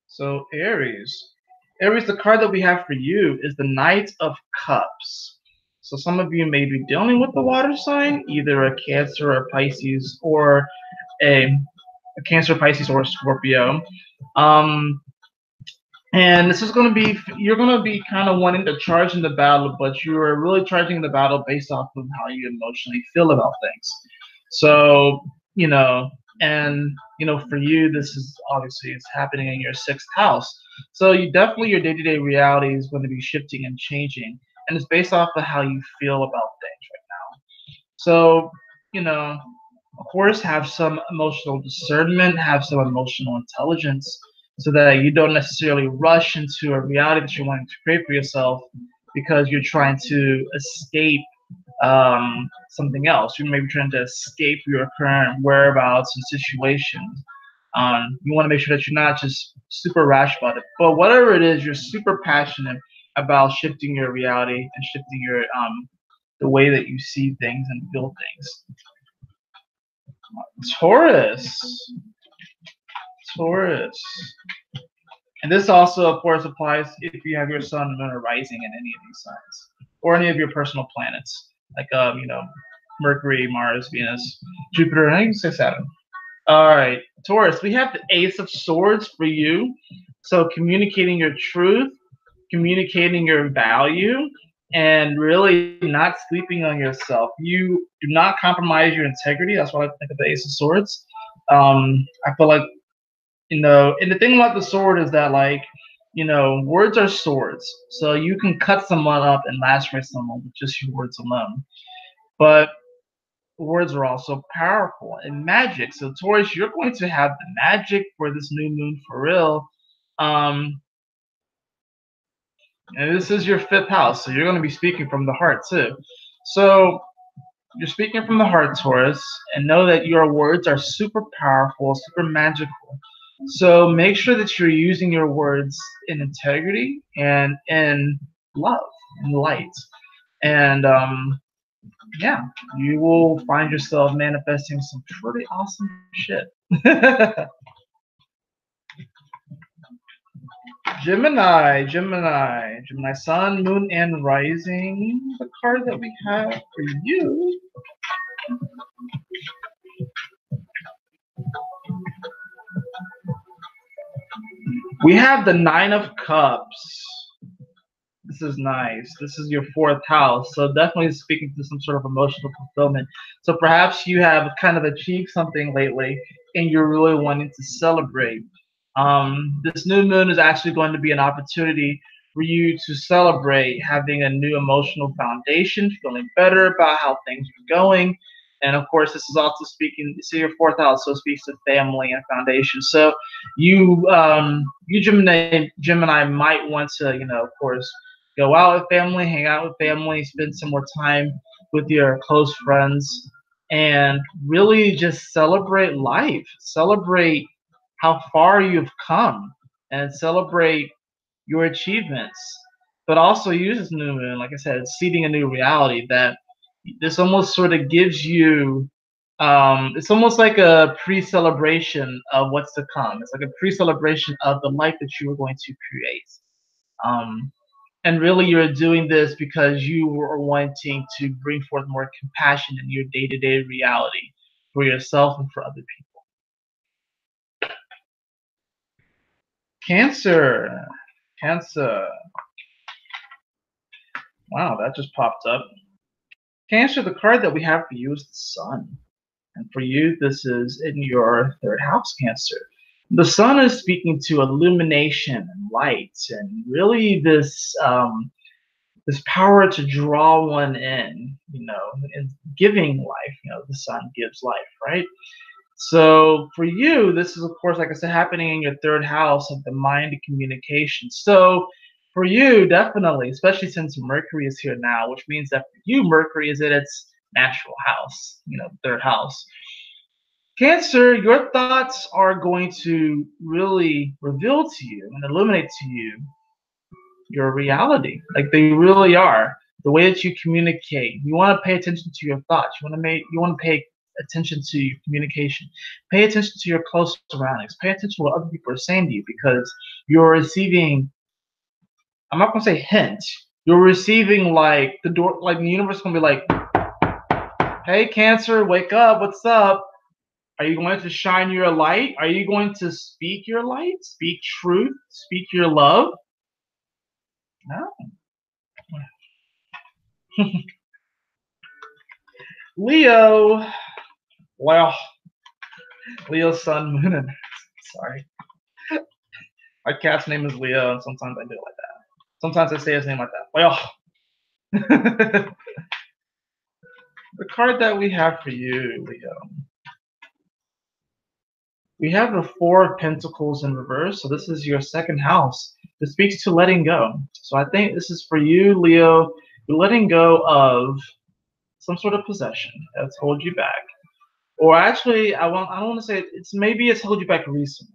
So Aries. Aries, the card that we have for you is the Knight of Cups. So some of you may be dealing with the water sign, either a Cancer or Pisces, or a Cancer, Pisces, or a Scorpio. And this is going to be, you're going to be kind of wanting to charge in the battle, but you are really charging the battle based off of how you emotionally feel about things. So, for you, this is obviously it's happening in your sixth house. So your day-to-day reality is going to be shifting and changing, and it's based off of how you feel about things right now. So, of course, have some emotional discernment, have some emotional intelligence, so that you don't necessarily rush into a reality that you're wanting to create for yourself because you're trying to escape something else. You may be trying to escape your current whereabouts and situations. You want to make sure that you're not just super rash about it. But whatever it is, you're super passionate about shifting your reality and shifting your the way that you see things and feel things. Taurus. And this also, of course, applies if you have your sun, moon, or rising in any of these signs, or any of your personal planets, like Mercury, Mars, Venus, Jupiter, and I can say Saturn. All right, Taurus, we have the Ace of Swords for you. So communicating your truth, communicating your value, and really not sleeping on yourself. You do not compromise your integrity. That's why I think of the Ace of Swords. I feel like, and the thing about the sword is that, words are swords. So you can cut someone up and lacerate someone with just your words alone. But words are also powerful and magic. So Taurus, you're going to have the magic for this new moon for real. And this is your fifth house, so you're going to be speaking from the heart too. So you're speaking from the heart, Taurus, and know that your words are super powerful, super magical. So make sure that you're using your words in integrity and in love and light. And yeah, you will find yourself manifesting some pretty awesome shit. Gemini, sun, moon, and rising. The card that we have for you. We have the Nine of Cups. This is nice. This is your fourth house. So definitely speaking to some sort of emotional fulfillment. So perhaps you have kind of achieved something lately and you're really wanting to celebrate. This new moon is actually going to be an opportunity for you to celebrate having a new emotional foundation, feeling better about how things are going. And of course, this is also speaking to your fourth house, so it speaks to family and foundation. So you Gemini might want to, of course, go out with family, hang out with family, spend some more time with your close friends, and really just celebrate life. Celebrate how far you've come and celebrate your achievements. But also use this new moon, like I said, it's seeding a new reality that this almost sort of gives you It's almost like a pre-celebration of what's to come. It's like a pre-celebration of the life that you are going to create. Um, and really, you're doing this because you are wanting to bring forth more compassion in your day-to-day reality for yourself and for other people. Cancer. Cancer. Wow, that just popped up. Cancer, the card that we have for you is the Sun. And for you, this is in your third house, Cancer. The Sun is speaking to illumination and light, and really this power to draw one in, and giving life. The Sun gives life, right? So for you, this is, of course, like I said, happening in your third house of the mind and communication. So for you, definitely, especially since Mercury is here now, which means that for you, Mercury is in its natural house, third house. Cancer, your thoughts are going to really reveal to you and illuminate to you your reality. Like they really are. The way that you communicate. You want to pay attention to your thoughts. You want to pay attention to your communication. Pay attention to your close surroundings. Pay attention to what other people are saying to you because you're receiving, I'm not gonna say hint. You're receiving like the door, like the universe is gonna be like, hey Cancer, wake up, what's up? Are you going to shine your light? Are you going to speak your light? Speak truth? Speak your love? No. Leo. Well, Leo, Sun, Moon, and sorry. My cat's name is Leo, and sometimes I do it like that. Sometimes I say his name like that. Well, the card that we have for you, Leo. We have the Four of Pentacles in reverse, so this is your second house. This speaks to letting go. So I think this is for you, Leo. You're letting go of some sort of possession that's held you back. Or actually, I don't want to say maybe it's held you back recently.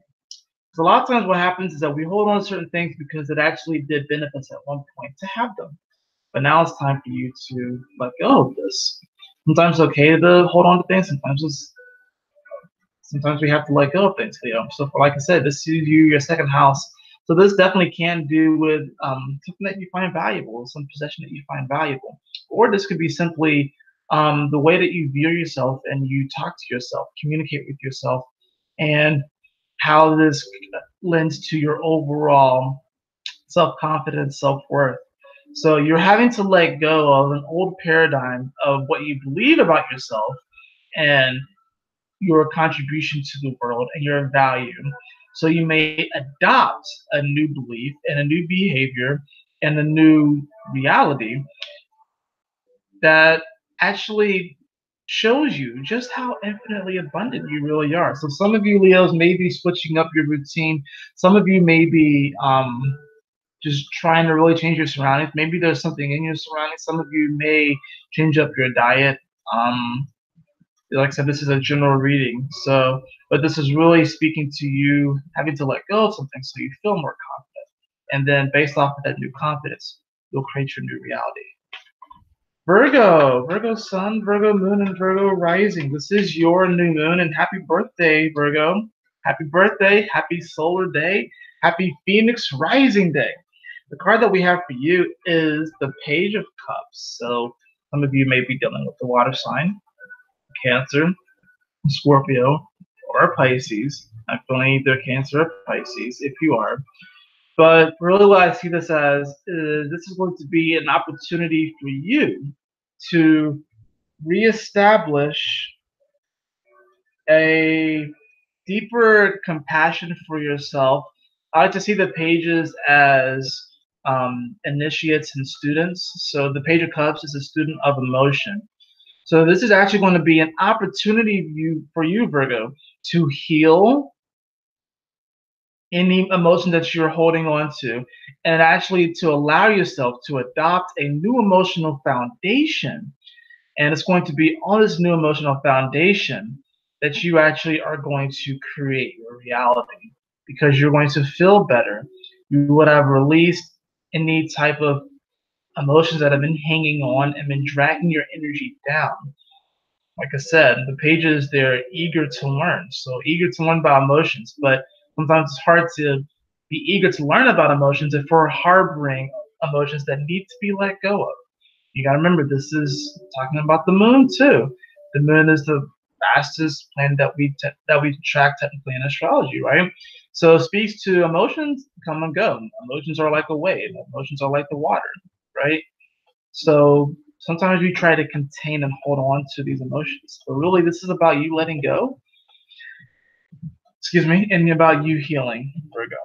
Because a lot of times what happens is that we hold on to certain things because it actually did benefit us at one point to have them. But now it's time for you to let go of this. Sometimes it's okay to hold on to things. Sometimes we have to let go of things, Leo. So, like I said, this is you, your second house. So this definitely can do with something that you find valuable, some possession that you find valuable, or this could be simply the way that you view yourself and you talk to yourself, communicate with yourself, and how this lends to your overall self-confidence, self-worth. So you're having to let go of an old paradigm of what you believe about yourself and your contribution to the world and your value. So you may adopt a new belief and a new behavior and a new reality that actually shows you just how infinitely abundant you really are. So some of you Leos may be switching up your routine. Some of you may be just trying to really change your surroundings. Maybe there's something in your surroundings. Some of you may change up your diet. Like I said, this is a general reading. But this is really speaking to you having to let go of something so you feel more confident. And then based off of that new confidence, you'll create your new reality. Virgo Sun, Virgo Moon, and Virgo Rising. This is your new moon, and happy birthday, Virgo. Happy birthday, happy solar day, happy Phoenix Rising day. The card that we have for you is the Page of Cups. So some of you may be dealing with the water sign, Cancer, Scorpio, or Pisces. I'm feeling either Cancer or Pisces if you are. But really what I see this as is this is going to be an opportunity for you to reestablish a deeper compassion for yourself. I like to see the pages as initiates and students. So the Page of Cups is a student of emotion. So this is actually going to be an opportunity for you, Virgo, to heal any emotion that you're holding on to, and actually to allow yourself to adopt a new emotional foundation. And it's going to be on this new emotional foundation that you actually are going to create your reality because you're going to feel better. You would have released any type of emotions that have been hanging on and been dragging your energy down. like I said, the pages, they're eager to learn. So eager to learn about emotions, but sometimes it's hard to be eager to learn about emotions if we're harboring emotions that need to be let go of. You gotta remember, this is talking about the moon too. The moon is the fastest planet that we track technically in astrology, right? So it speaks to emotions come and go. Emotions are like a wave. Emotions are like the water, right? So sometimes we try to contain and hold on to these emotions, but really this is about you letting go. Excuse me, and about you healing. Virgo,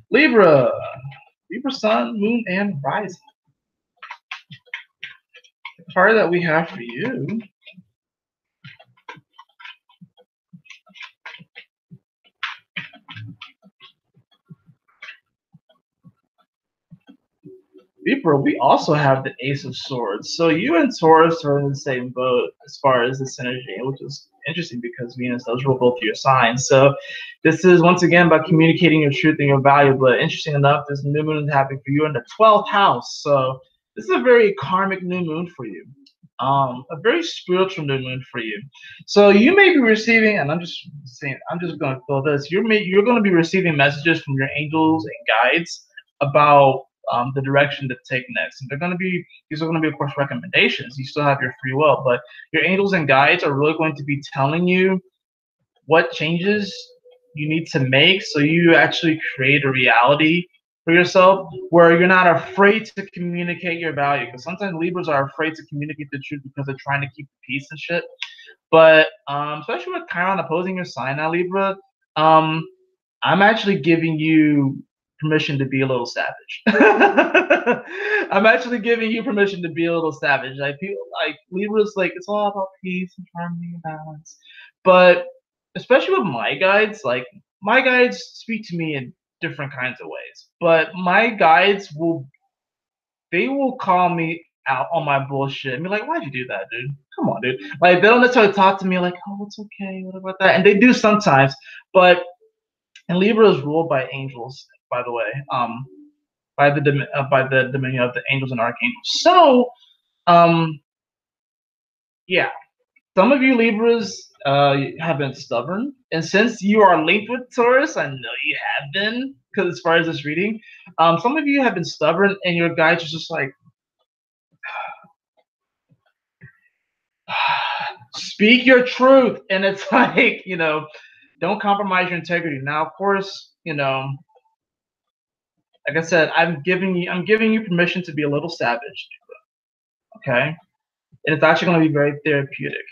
Libra, Libra Sun, Moon, and Rising. The card that we have for you. Libra, we also have the Ace of Swords. So you and Taurus are in the same boat as far as this energy, which is interesting because Venus does rule both of your signs. So this is once again about communicating your truth and your value. But interesting enough, this new moon is happening for you in the 12th house. So this is a very karmic new moon for you. A very spiritual new moon for you. So you may be receiving, and I'm just saying, I'm just going to fill this. You're going to be receiving messages from your angels and guides about the direction to take next. And these are going to be, of course, recommendations. You still have your free will, but your angels and guides are really going to be telling you what changes you need to make so you actually create a reality for yourself where you're not afraid to communicate your value. Because sometimes Libras are afraid to communicate the truth because they're trying to keep the peace and shit. But especially with Chiron opposing your sign now, Libra, I'm actually giving you permission to be a little savage. I'm actually giving you permission to be a little savage. I feel like Libra's like, it's all about peace and harmony and balance. But especially with my guides, like my guides speak to me in different kinds of ways. But my guides will call me out on my bullshit and be like, why'd you do that, dude? Come on, dude. Like they don't necessarily talk to me like, oh, it's okay, what about that? And they do sometimes, but and Libra is ruled by angels, by the way, by the dominion of the angels and archangels. So, yeah, some of you Libras have been stubborn, and since you are linked with Taurus, I know you have been, because as far as this reading, some of you have been stubborn, and your guides are just like, speak your truth, and it's like, don't compromise your integrity. Now, of course, like I said, I'm giving you permission to be a little savage, okay? And it's actually going to be very therapeutic.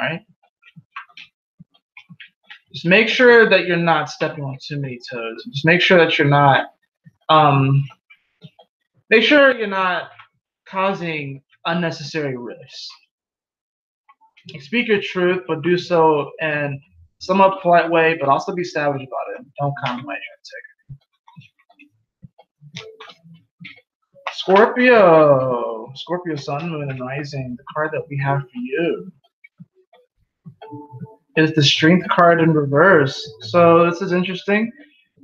All right. Just make sure that you're not stepping on too many toes. Just make sure that you're not. Make sure you're not causing unnecessary risks. Speak your truth, but do so in somewhat polite way, but also be savage about it. Don't compromise your integrity. Scorpio Sun, Moon, and Rising. The card that we have for you is the Strength card in reverse. So this is interesting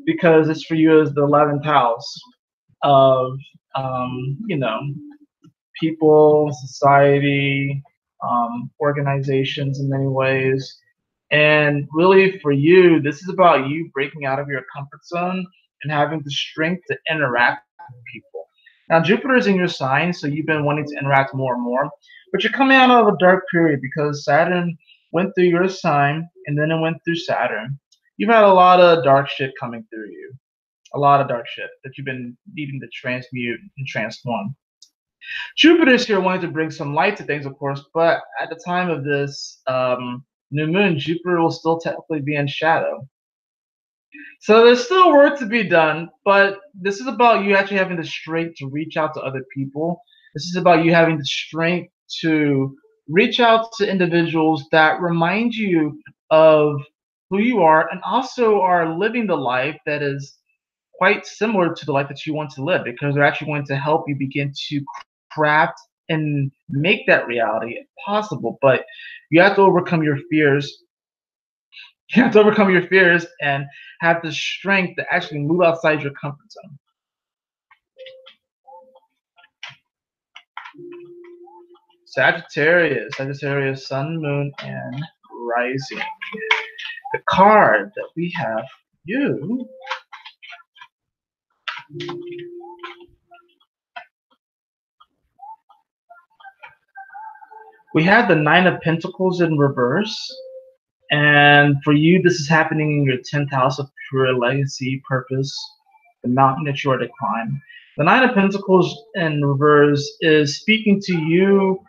because it's for you as the 11th house of, you know, people, society, organizations in many ways. And really for you, this is about you breaking out of your comfort zone and having the strength to interact with people. Now, Jupiter is in your sign, so you've been wanting to interact more and more, but you're coming out of a dark period because Saturn went through your sign and then it went through Saturn. You've had a lot of dark shit coming through you, a lot of dark shit that you've been needing to transmute and transform. Jupiter's here wanting to bring some light to things, of course, but at the time of this new moon, Jupiter will still technically be in shadow. So there's still work to be done, but this is about you actually having the strength to reach out to other people. This is about you having the strength to reach out to individuals that remind you of who you are and also are living the life that is quite similar to the life that you want to live, because they're actually going to help you begin to craft and make that reality possible. But you have to overcome your fears. You have to overcome your fears and have the strength to actually move outside your comfort zone. Sagittarius, Sun, Moon, and Rising. The card that we have for you. We have the Nine of Pentacles in reverse. And for you, this is happening in your 10th house of pure legacy, purpose, the mountain that you are to climb. The Nine of Pentacles in reverse is speaking to you,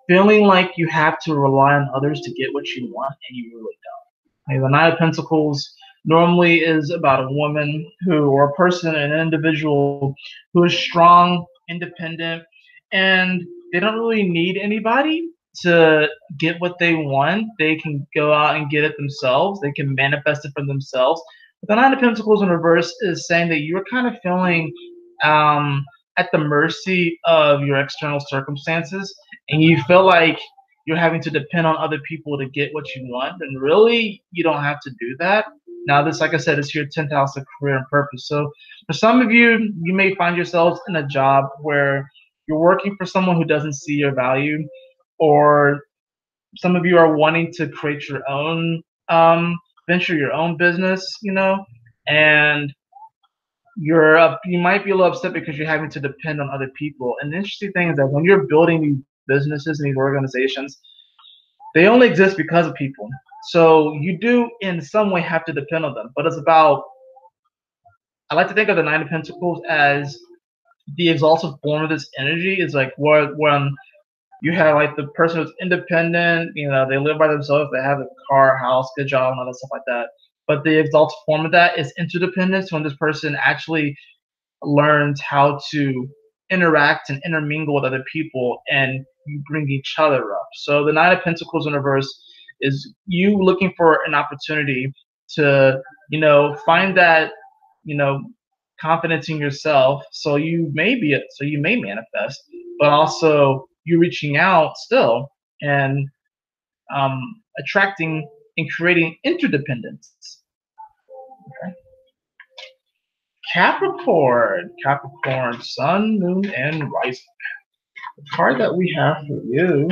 feeling like you have to rely on others to get what you want, and you really don't. Okay, the Nine of Pentacles normally is about a woman who, or a person, an individual who is strong, independent, and they don't really need anybody to get what they want. They can go out and get it themselves. They can manifest it for themselves. But the Nine of Pentacles in reverse is saying that you're kind of feeling at the mercy of your external circumstances, and you feel like you're having to depend on other people to get what you want. And really, you don't have to do that. Now, this, like I said, is your 10th house of career and purpose. So for some of you, you may find yourselves in a job where you're working for someone who doesn't see your value, or some of you are wanting to create your own venture, your own business, and you might be a little upset because you're having to depend on other people. And the interesting thing is that when you're building these businesses and these organizations, they only exist because of people. So you do in some way have to depend on them. But it's about, I like to think of the Nine of Pentacles as the exalted form of this energy. Is like when you have like the person who's independent, they live by themselves, they have a car, house, good job, and all that stuff like that. But the exalted form of that is interdependence, when this person actually learns how to interact and intermingle with other people, and you bring each other up. So the Nine of Pentacles in reverse is you looking for an opportunity to, find that, confidence in yourself. So you may manifest, but also you reaching out still and attracting and creating interdependence. Okay. Capricorn, Sun, Moon, and Rising. The card that we have for you.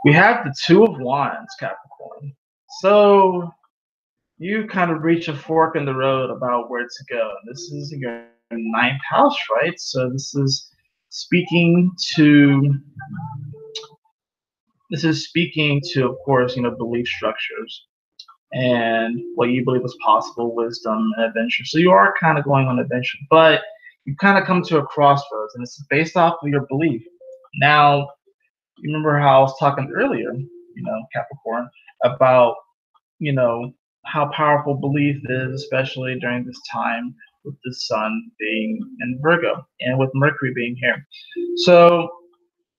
We have the Two of Wands, Capricorn. So you kind of reach a fork in the road about where to go. This is your 9th house, right? So this is speaking to, of course, belief structures and what you believe is possible, wisdom, and adventure. So you are kind of going on adventure, but you kind of come to a crossroads, and it's based off of your belief. Now, you remember how I was talking earlier, Capricorn, about, how powerful belief is, especially during this time with the sun being in Virgo and with Mercury being here. So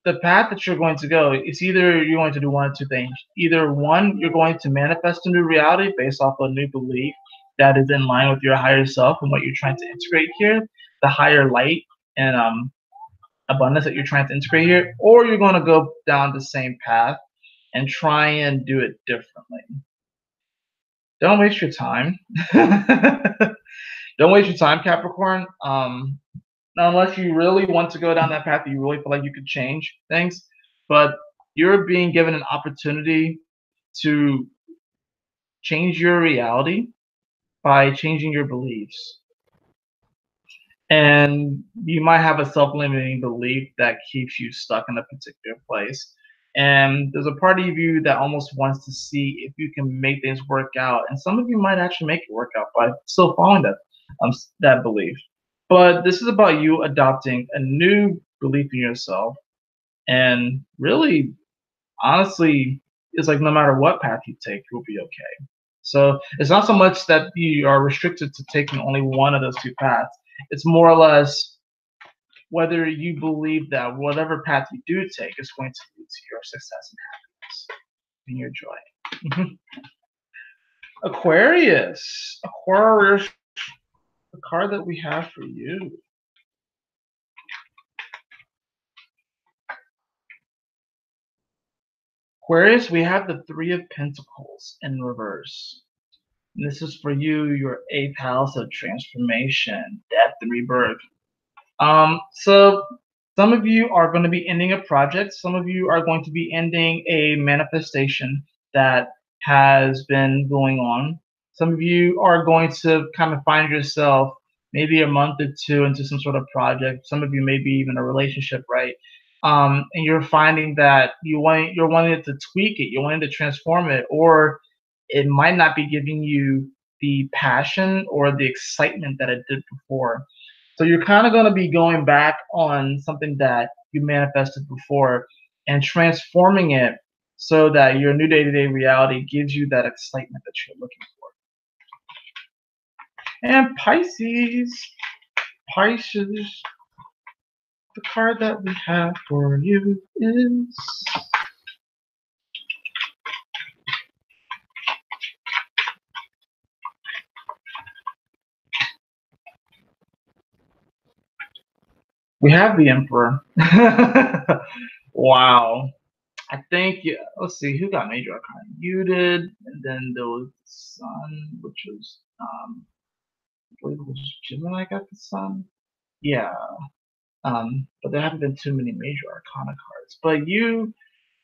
the path that you're going to go is either you're going to do one of two things. Either one, you're going to manifest a new reality based off of a new belief that is in line with your higher self and what you're trying to integrate here, the higher light and abundance that you're trying to integrate here, or you're going to go down the same path and try and do it differently. Don't waste your time. Don't waste your time, Capricorn. Unless you really want to go down that path, you really feel like you could change things. But you're being given an opportunity to change your reality by changing your beliefs. And you might have a self-limiting belief that keeps you stuck in a particular place. And there's a part of you that almost wants to see if you can make things work out. And some of you might actually make it work out by still following that belief. But this is about you adopting a new belief in yourself. And really, honestly, it's like no matter what path you take, you'll be okay. So it's not so much that you are restricted to taking only one of those two paths. It's more or less whether you believe that whatever path you do take is going to lead to your success and happiness and your joy. Aquarius, the card that we have for you. Aquarius, we have the Three of Pentacles in reverse. And this is for you, your 8th house of transformation, death, and rebirth. So some of you are going to be ending a project. Some of you are going to be ending a manifestation that has been going on. Some of you are going to kind of find yourself maybe a month or two into some sort of project. Some of you maybe even a relationship, right? And you're finding that you're wanting to tweak it, you're wanting to transform it, or it might not be giving you the passion or the excitement that it did before. So you're kind of going to be going back on something that you manifested before and transforming it so that your new day-to-day reality gives you that excitement that you're looking for. And Pisces, the card that we have for you is we have the Emperor. Wow. I think, yeah, let's see, who got major arcana? You did, and then there was the Sun, which was, I believe it was Gemini got the Sun. Yeah, but there haven't been too many major arcana cards. But you,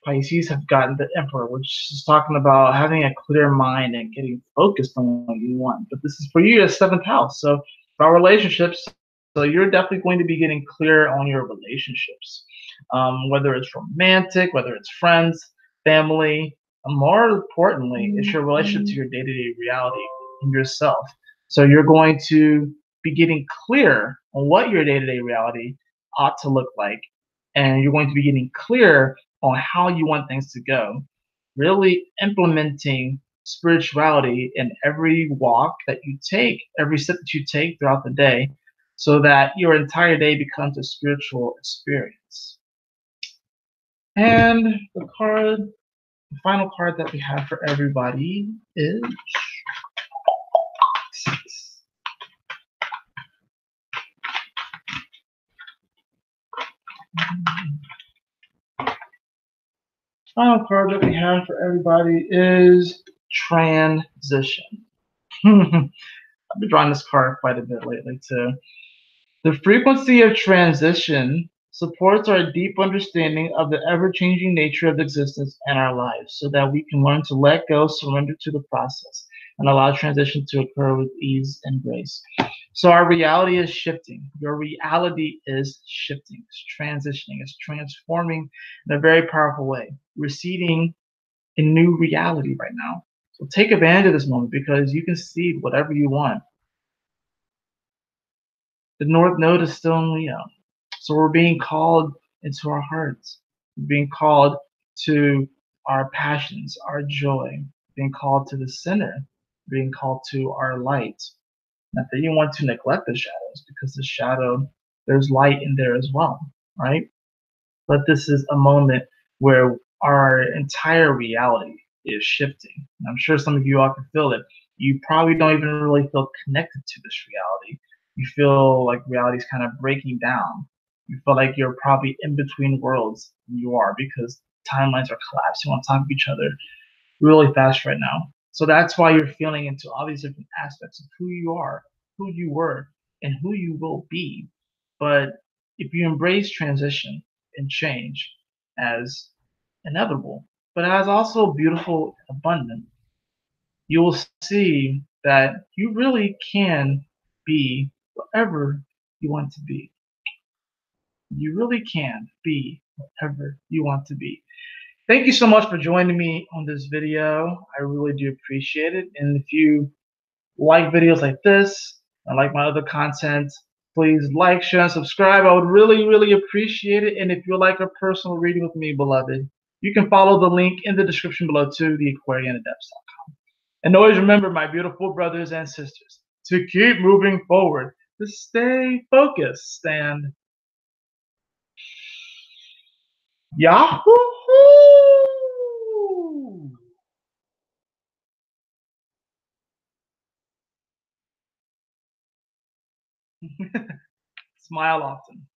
Pisces, have gotten the Emperor, which is talking about having a clear mind and getting focused on what you want. But this is for you, your 7th house. So about relationships, so you're definitely going to be getting clear on your relationships, whether it's romantic, whether it's friends, family. And more importantly, it's your relationship to your day-to-day reality and yourself. So you're going to be getting clear on what your day-to-day reality ought to look like, and you're going to be getting clear on how you want things to go. Really implementing spirituality in every walk that you take, every step that you take throughout the day, so that your entire day becomes a spiritual experience. And the final card that we have for everybody is final card that we have for everybody is transition. I've been drawing this card quite a bit lately too. The frequency of transition supports our deep understanding of the ever-changing nature of existence and our lives, so that we can learn to let go, surrender to the process, and allow transition to occur with ease and grace. So our reality is shifting. Your reality is shifting. It's transitioning. It's transforming in a very powerful way. We're seeding a new reality right now. So take advantage of this moment because you can seed whatever you want. The North Node is still in Leo. So we're being called into our hearts. We're being called to our passions, our joy, being called to the center, being called to our light. Not that you want to neglect the shadows, because the shadow, there's light in there as well, right? But this is a moment where our entire reality is shifting. And I'm sure some of you all can feel it. You probably don't even really feel connected to this reality. You feel like reality is kind of breaking down. You feel like you're probably in between worlds, and you are, because timelines are collapsing on top of each other really fast right now. So that's why you're feeling into all these different aspects of who you are, who you were, and who you will be. But if you embrace transition and change as inevitable, but as also beautiful and abundant, you will see that you really can be whatever you want to be. You really can be whatever you want to be. Thank you so much for joining me on this video. I really do appreciate it. And if you like videos like this and like my other content, please like, share, and subscribe. I would really, really appreciate it. And if you'd like a personal reading with me, beloved, you can follow the link in the description below to the AquarianAdepts.com. And always remember, my beautiful brothers and sisters, to keep moving forward, to stay focused, and Yahoo! Smile often.